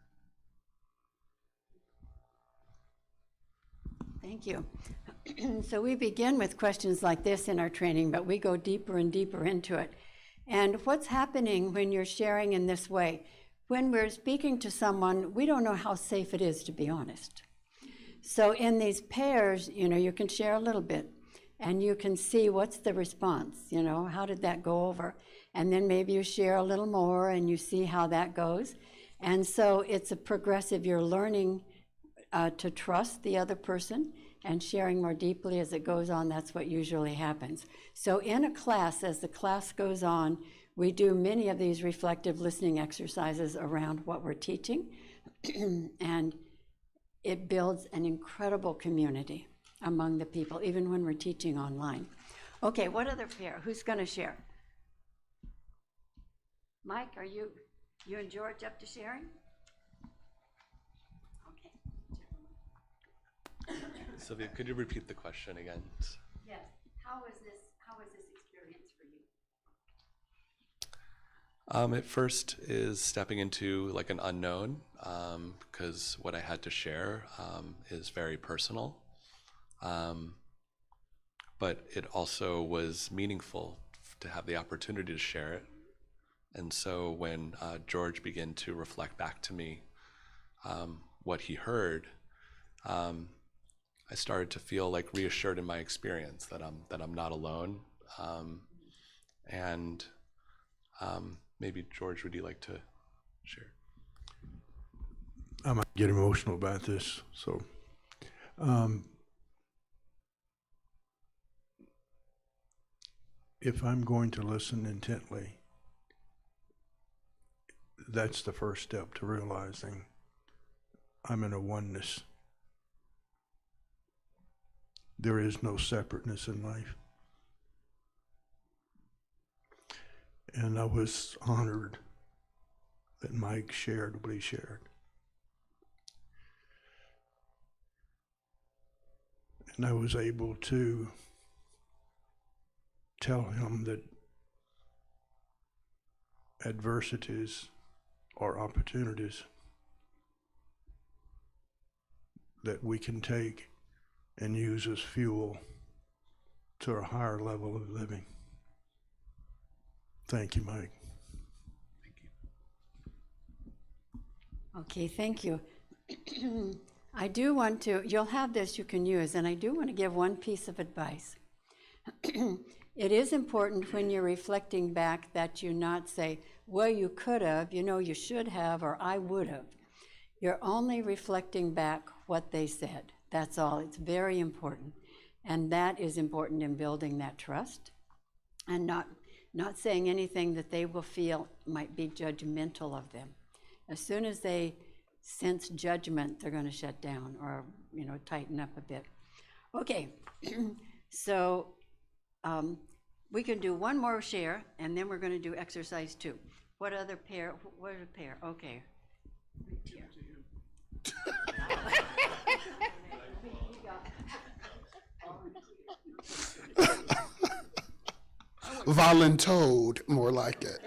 Thank you. So we begin with questions like this in our training, but we go deeper and deeper into it. And what's happening when you're sharing in this way? When we're speaking to someone, we don't know how safe it is, to be honest. So in these pairs, you can share a little bit, and you can see what's the response, how did that go over? And then maybe you share a little more, and you see how that goes. And so it's a progressive, you're learning to trust the other person and sharing more deeply as it goes on. That's what usually happens. So in a class, as the class goes on, we do many of these reflective listening exercises around what we're teaching, and it builds an incredible community among the people, even when we're teaching online. Okay, what other pair? Who's going to share? Mike, are you and George up to sharing? Sylvia, could you repeat the question again? Yes. How was this experience for you? At first is stepping into like an unknown, because what I had to share is very personal. But it also was meaningful to have the opportunity to share it. And so when George began to reflect back to me what he heard, I started to feel like reassured in my experience that I'm not alone. And maybe George, would you like to share? I might get emotional about this. So, if I'm going to listen intently, that's the first step to realizing I'm in a oneness. There is no separateness in life. And I was honored that Mike shared what he shared. And I was able to tell him that adversities are opportunities that we can take and use as fuel to a higher level of living. Thank you, Mike. Thank you. Okay, thank you. I do want to, you'll have this you can use, and I do want to give one piece of advice. It is important when you're reflecting back that you not say, well, you could have, you should have, or I would have. You're only reflecting back what they said. That's all. It's very important. And that is important in building that trust and not saying anything that they will feel might be judgmental of them. As soon as they sense judgment, they're going to shut down or, tighten up a bit. Okay, so we can do one more share, and then we're going to do exercise 2. What other pair? What a pair? Okay. Voluntold, more like it.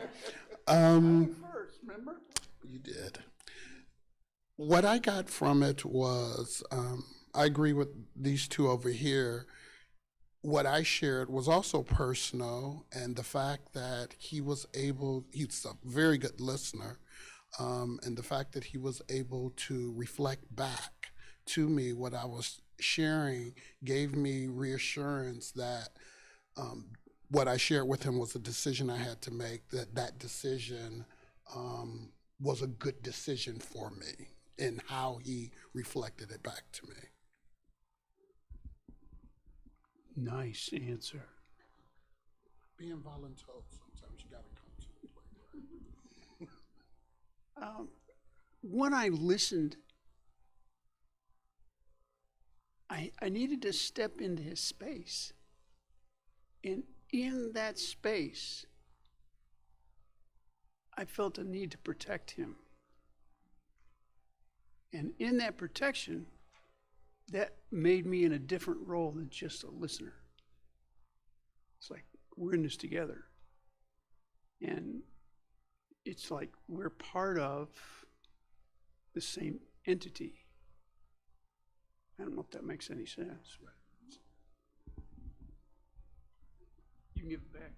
First, remember? You did. What I got from it was, I agree with these two over here. What I shared was also personal, and the fact that he's a very good listener, and the fact that he was able to reflect back to me what I was sharing gave me reassurance that what I shared with him was a decision I had to make, that decision was a good decision for me in how he reflected it back to me. Nice answer. Being voluntold, sometimes you gotta come to the plate. When I listened, I needed to step into his space. And in that space, I felt a need to protect him. And in that protection, that made me in a different role than just a listener. It's like, we're in this together. And it's like we're part of the same entity. I don't know if that makes any sense, but you can give it back.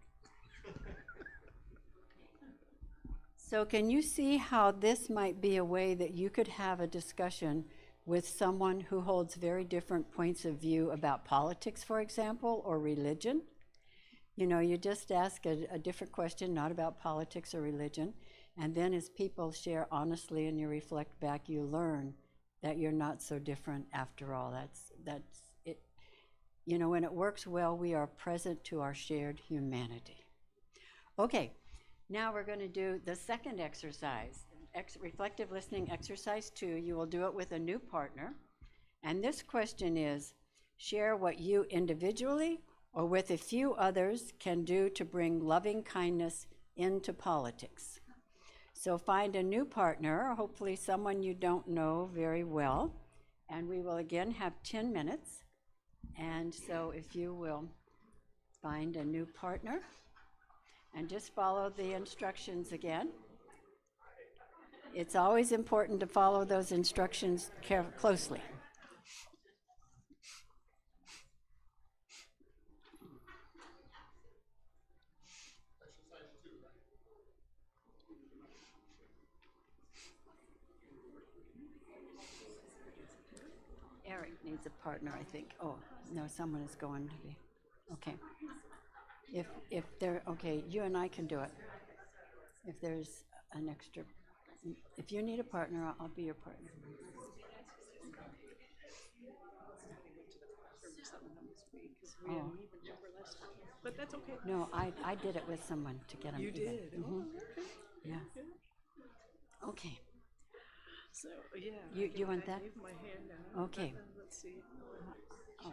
So can you see how this might be a way that you could have a discussion with someone who holds very different points of view about politics, for example, or religion? You just ask a different question, not about politics or religion, and then as people share honestly and you reflect back, you learn that you're not so different after all. That's it. When it works well, we are present to our shared humanity. Okay, now we're going to do the second exercise, reflective listening exercise 2. You will do it with a new partner. And this question is, share what you individually or with a few others can do to bring loving kindness into politics. So find a new partner, hopefully someone you don't know very well, and we will again have 10 minutes. And so if you will find a new partner and just follow the instructions again. It's always important to follow those instructions closely. Eric needs a partner, I think. Oh, no, someone is going to be. Okay. If they're, okay, you and I can do it. If there's an extra, if you need a partner, I'll be your partner. Oh. But that's okay. No, I did it with someone to get them. You did? Mm-hmm. Oh, okay. Yeah. Okay. So, yeah. You want that? I gave my hand now. Okay. Let's see. Oh.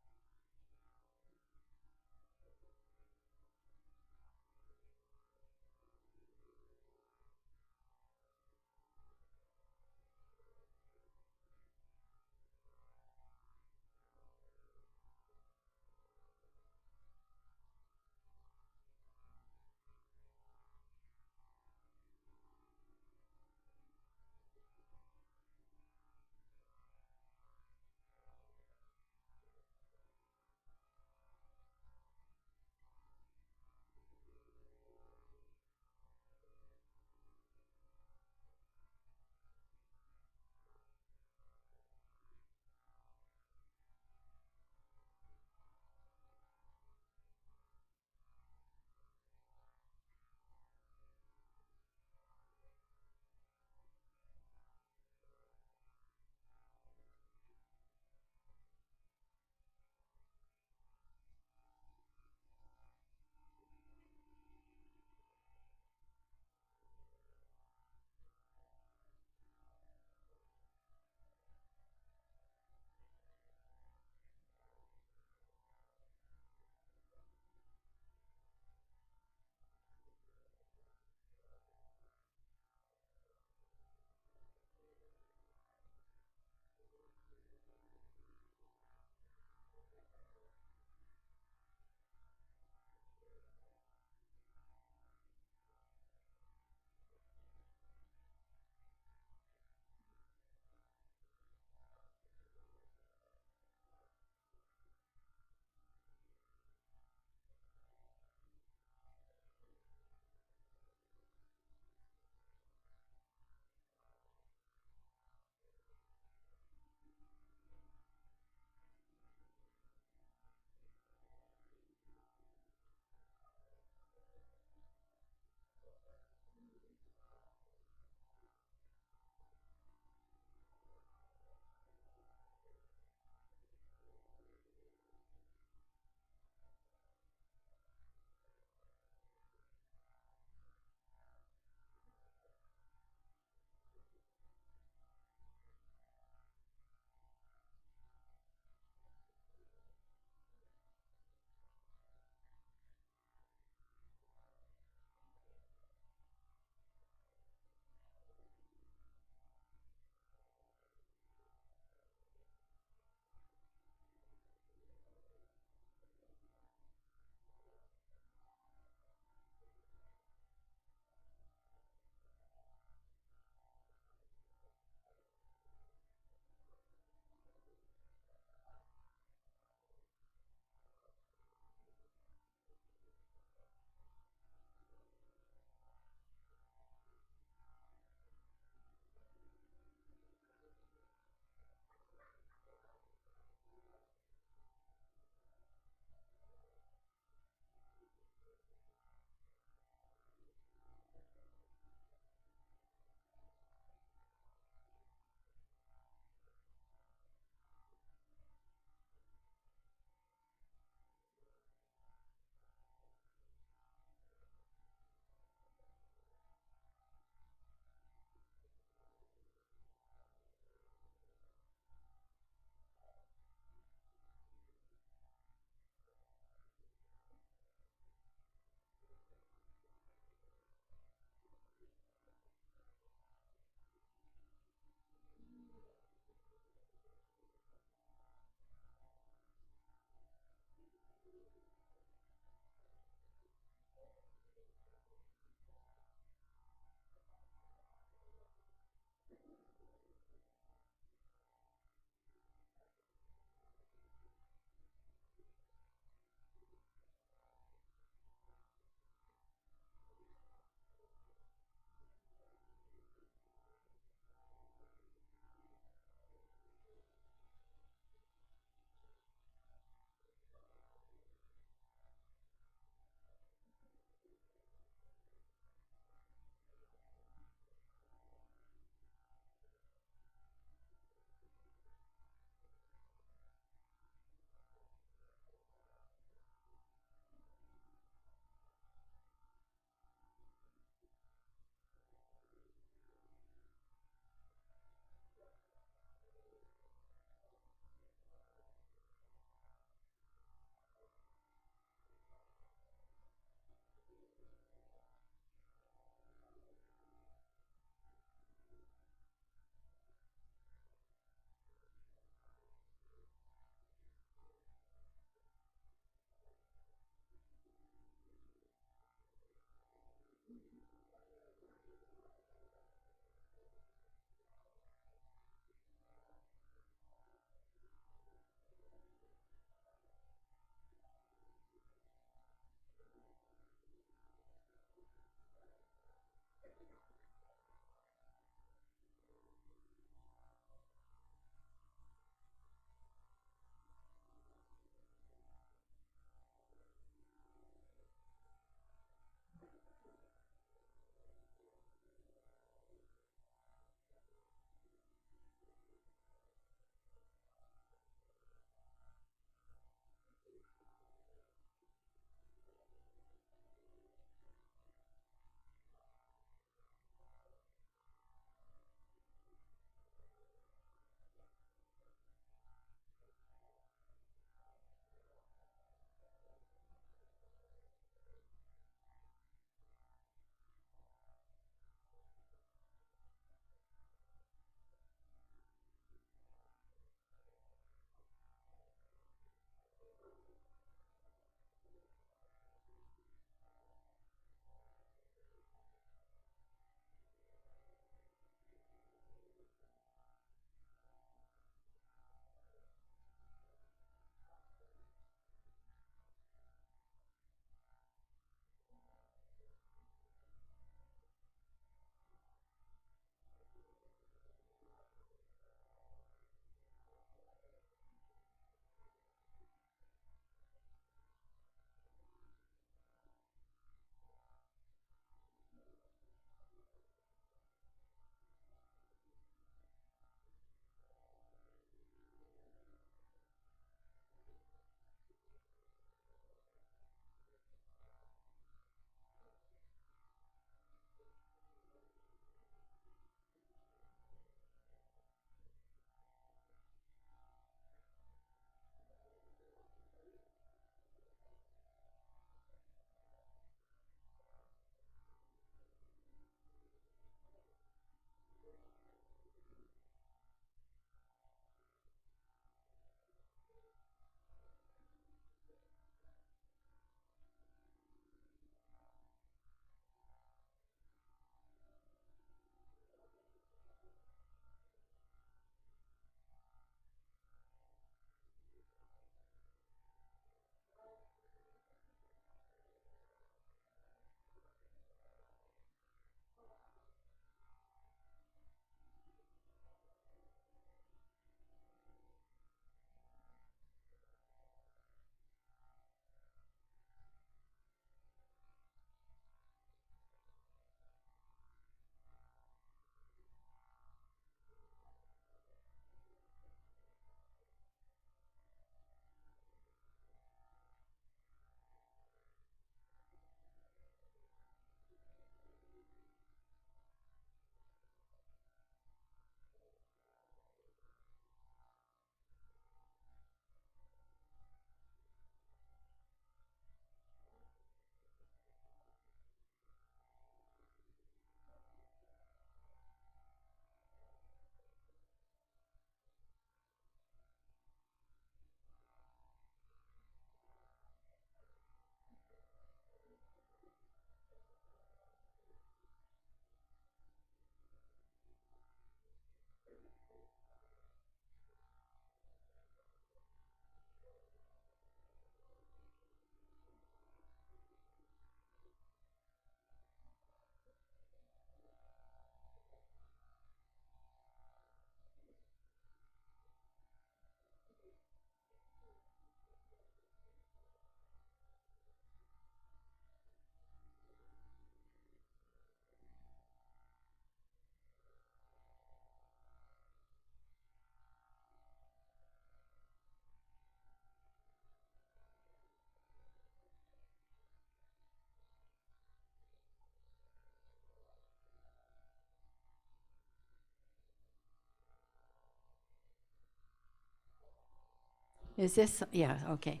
Is this, yeah, okay.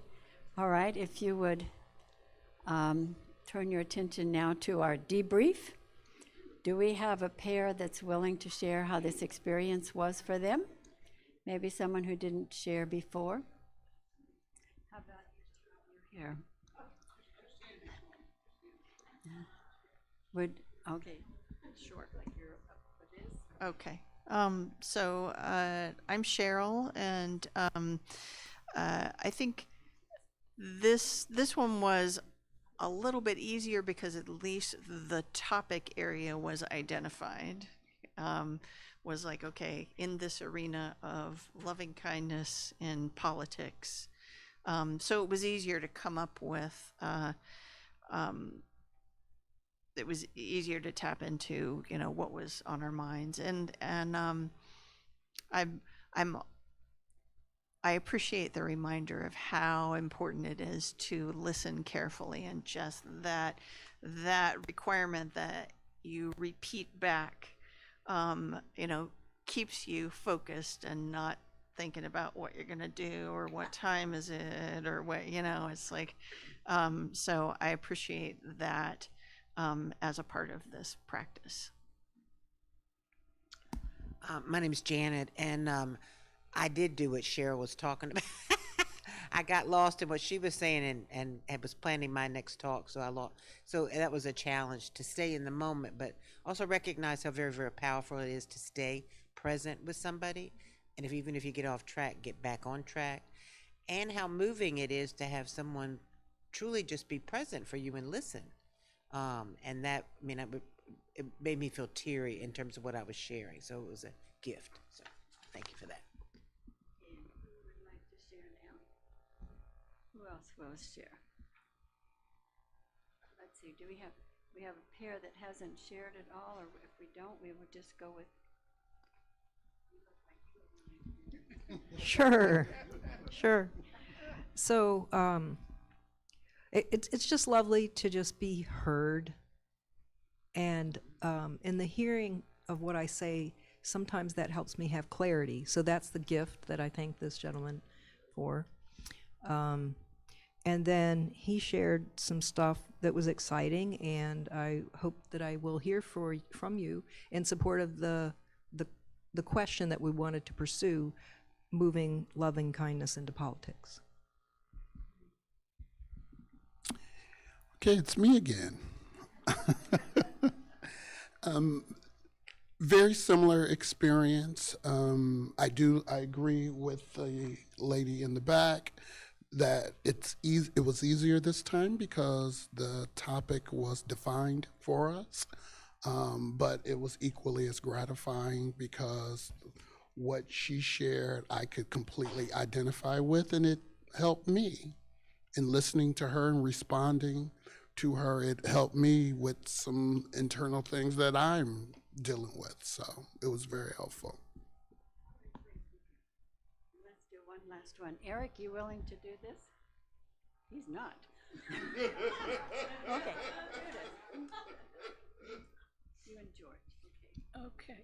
All right, if you would turn your attention now to our debrief. Do we have a pair that's willing to share how this experience was for them? Maybe someone who didn't share before? How about you here? Would, okay, short, like you're up for this. Okay. I'm Cheryl, and I think this one was a little bit easier because at least the topic area was identified. Was like, okay, in this arena of loving kindness in politics. So it was easier to come up with, it was easier to tap into, what was on our minds. I appreciate the reminder of how important it is to listen carefully, and just that requirement that you repeat back, keeps you focused and not thinking about what you're going to do or what time is it or what, it's like, so I appreciate that as a part of this practice. My name is Janet, and I did do what Cheryl was talking about. I got lost in what she was saying and was planning my next talk, so that was a challenge to stay in the moment, but also recognize how very, very powerful it is to stay present with somebody, and even if you get off track, get back on track, and how moving it is to have someone truly just be present for you and listen. And that, it made me feel teary in terms of what I was sharing, so it was a gift. So thank you for that. And who would like to share now? Who else will share? Let's see, do we have a pair that hasn't shared at all, or if we don't, we would just go with. Sure. So it's just lovely to just be heard, and in the hearing of what I say, sometimes that helps me have clarity. So that's the gift that I thank this gentleman for. And then he shared some stuff that was exciting, and I hope that I will hear from you in support of the question that we wanted to pursue, moving loving kindness into politics. Okay, it's me again. Very similar experience. I agree with the lady in the back that it was easier this time because the topic was defined for us. But it was equally as gratifying because what she shared I could completely identify with, and it helped me in listening to her and responding to her. It helped me with some internal things that I'm dealing with, so it was very helpful. Let's do one last one. Eric, you willing to do this? He's not. Okay. You and George. Okay.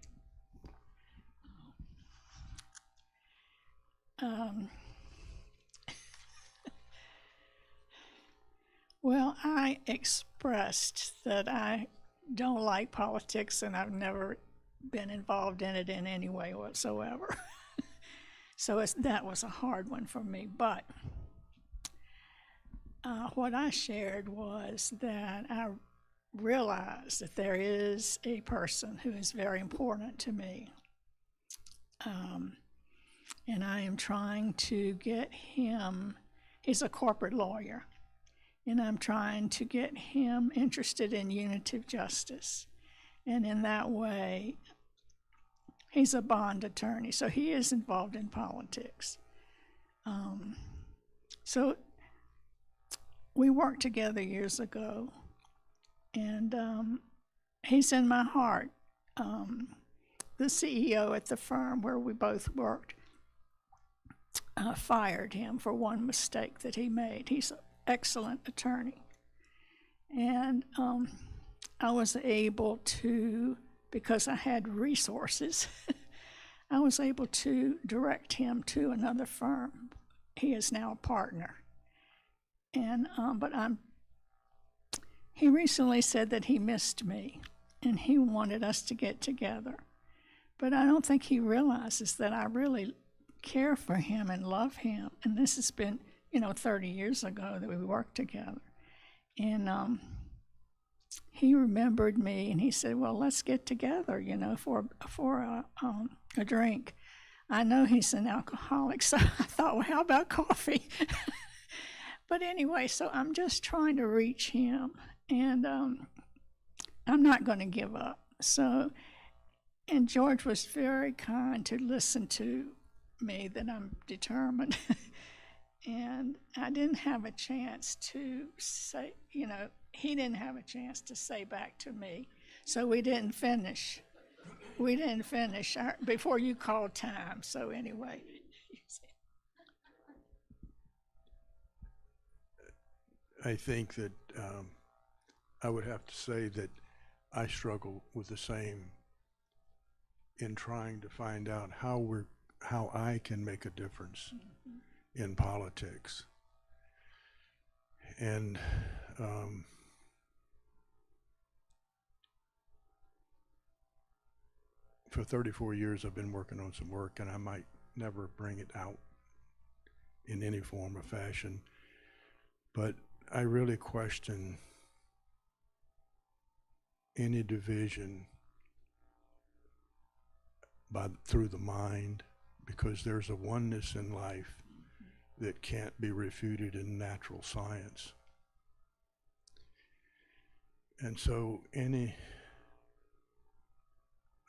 Well, I expressed that I don't like politics, and I've never been involved in it in any way whatsoever. So that was a hard one for me. But what I shared was that I realized that there is a person who is very important to me. And I am trying to get him, he's a corporate lawyer, and I'm trying to get him interested in unitive justice. And in that way, he's a bond attorney, so he is involved in politics. So we worked together years ago, and he's in my heart. The CEO at the firm where we both worked fired him for one mistake that he made. He's an excellent attorney. And I was able to, because I had resources, I was able to direct him to another firm. he is now a partner. And he recently said that he missed me and he wanted us to get together. But I don't think he realizes that I really care for him and love him. And this has been, 30 years ago that we worked together. And he remembered me and he said, well, let's get together, for a drink. I know he's an alcoholic, so I thought, well, how about coffee? But anyway, so I'm just trying to reach him, and I'm not going to give up. So, and George was very kind to listen to me that I'm determined. And I didn't have a chance to say, he didn't have a chance to say back to me. So we didn't finish. Before you called time. So anyway. I think that I would have to say that I struggle with the same in trying to find out how I can make a difference in politics. And for 34 years I've been working on some work, and I might never bring it out in any form or fashion, but I really question any division through the mind, because there's a oneness in life that can't be refuted in natural science. And so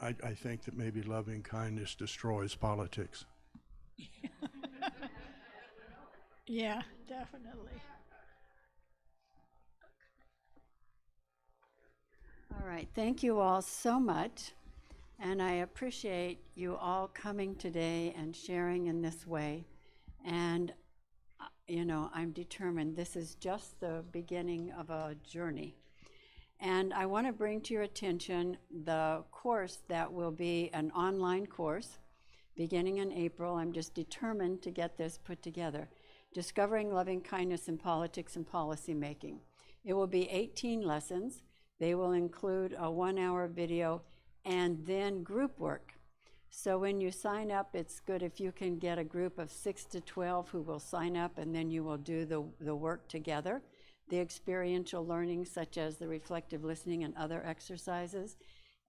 I think that maybe loving kindness destroys politics. Yeah, definitely. All right, thank you all so much. And I appreciate you all coming today and sharing in this way. And, I'm determined this is just the beginning of a journey. And I want to bring to your attention the course that will be an online course beginning in April. I'm just determined to get this put together. Discovering Loving Kindness in Politics and Policy Making. It will be 18 lessons. They will include a 1-hour video and then group work. So when you sign up, it's good if you can get a group of 6 to 12 who will sign up, and then you will do the work together. The experiential learning, such as the reflective listening and other exercises,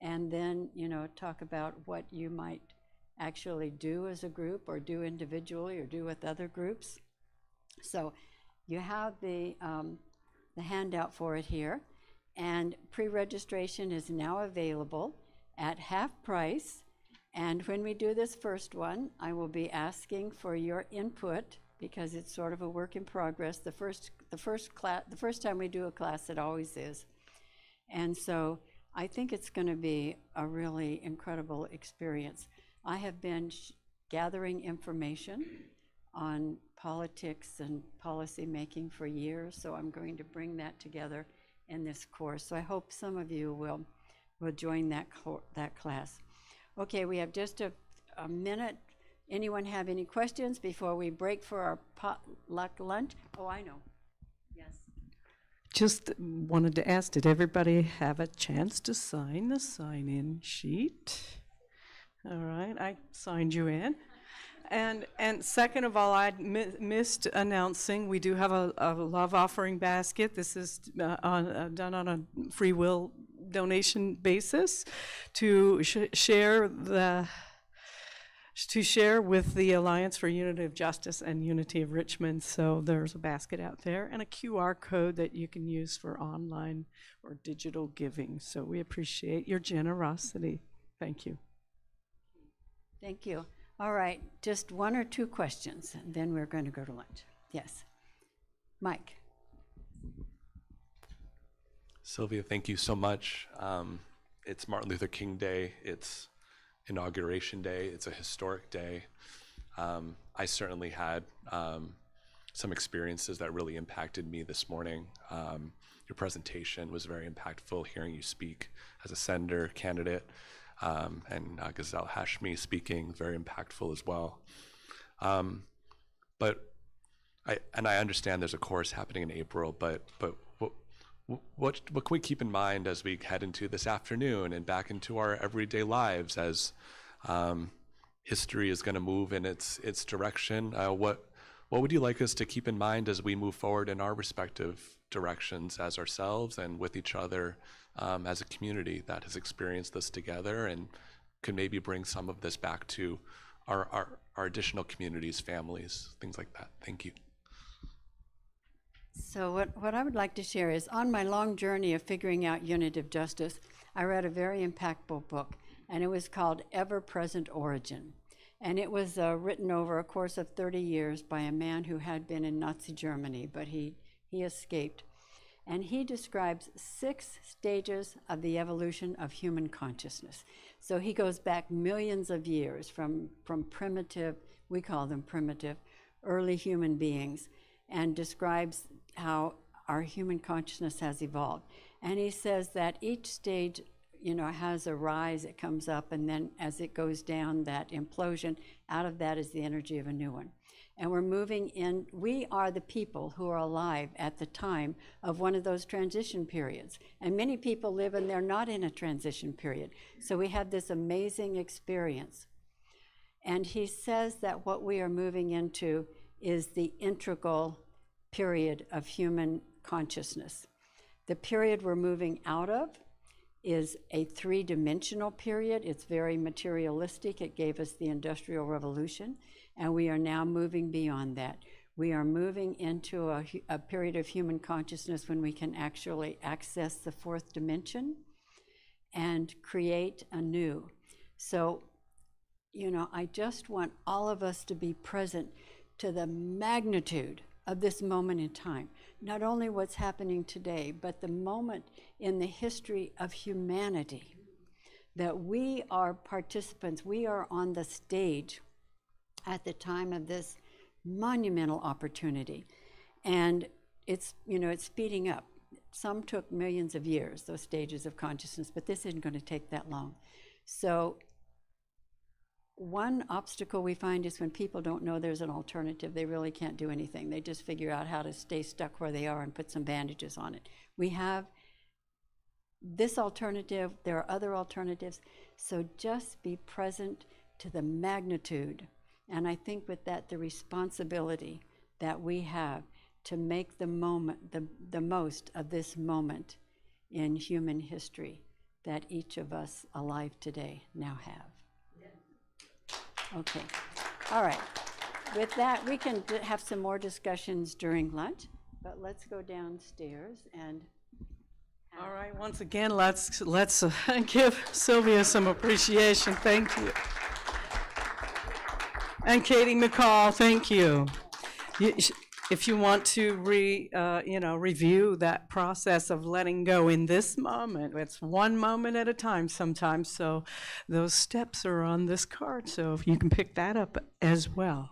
and then, talk about what you might actually do as a group or do individually or do with other groups. So you have the handout for it here, and pre-registration is now available at half price. And when we do this first one, I will be asking for your input, because it's sort of a work in progress. The first time we do a class, it always is. And so I think it's going to be a really incredible experience. I have been gathering information on politics and policy making for years, so I'm going to bring that together in this course. So I hope some of you will join that class. Okay, we have just a minute. Anyone have any questions before we break for our potluck lunch? Oh, I know. Yes. Just wanted to ask, did everybody have a chance to sign the sign-in sheet? All right, I signed you in. And second of all, I missed announcing, we do have a love offering basket. This is done on a free will donation basis to share with the Alliance for Unity of Justice and Unity of Richmond. So there's a basket out there and a QR code that you can use for online or digital giving. So we appreciate your generosity. Thank you. Thank you. All right, just 1 or 2 questions, and then we're going to go to lunch. Yes. Mike. Sylvia, thank you so much. It's Martin Luther King Day. It's Inauguration Day. It's a historic day. I certainly had some experiences that really impacted me this morning. Your presentation was very impactful, hearing you speak as a senator candidate, and Ghazal Hashmi speaking, very impactful as well. But I understand there's a course happening in April, but what can we keep in mind as we head into this afternoon and back into our everyday lives as history is going to move in its direction? What would you like us to keep in mind as we move forward in our respective directions as ourselves and with each other as a community that has experienced this together and could maybe bring some of this back to our additional communities, families, things like that? Thank you. So what I would like to share is, on my long journey of figuring out unitive justice, I read a very impactful book, and it was called Ever-Present Origin. And it was written over a course of 30 years by a man who had been in Nazi Germany, but he escaped. And he describes 6 stages of the evolution of human consciousness. So he goes back millions of years from primitive, we call them primitive, early human beings, and describes how our human consciousness has evolved. And he says that each stage, has a rise, it comes up, and then as it goes down, that implosion, out of that is the energy of a new one. And we're moving in, we are the people who are alive at the time of one of those transition periods. And many people live and they're not in a transition period. So we have this amazing experience. And he says that what we are moving into is the integral period of human consciousness. The period we're moving out of is a 3-dimensional period. It's very materialistic. It gave us the Industrial Revolution, and we are now moving beyond that. We are moving into a period of human consciousness when we can actually access the 4th dimension and create anew. So, I just want all of us to be present to the magnitude of this moment in time. Not only what's happening today, but the moment in the history of humanity that we are participants, we are on the stage at the time of this monumental opportunity. And it's speeding up. Some took millions of years, those stages of consciousness, but this isn't going to take that long. So one obstacle we find is when people don't know there's an alternative, they really can't do anything. They just figure out how to stay stuck where they are and put some bandages on it. We have this alternative, there are other alternatives, so just be present to the magnitude. And I think with that, the responsibility that we have to make the moment, the most of this moment in human history that each of us alive today now have. Okay, all right. With that, we can have some more discussions during lunch, but let's go downstairs and. All right, once again, let's give Sylvia some appreciation. Thank you. And Katie McCall, thank you. If you want to review that process of letting go in this moment, it's one moment at a time sometimes, so those steps are on this card, so if you can pick that up as well.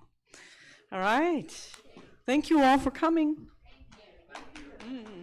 All right. Thank you all for coming. Thank you.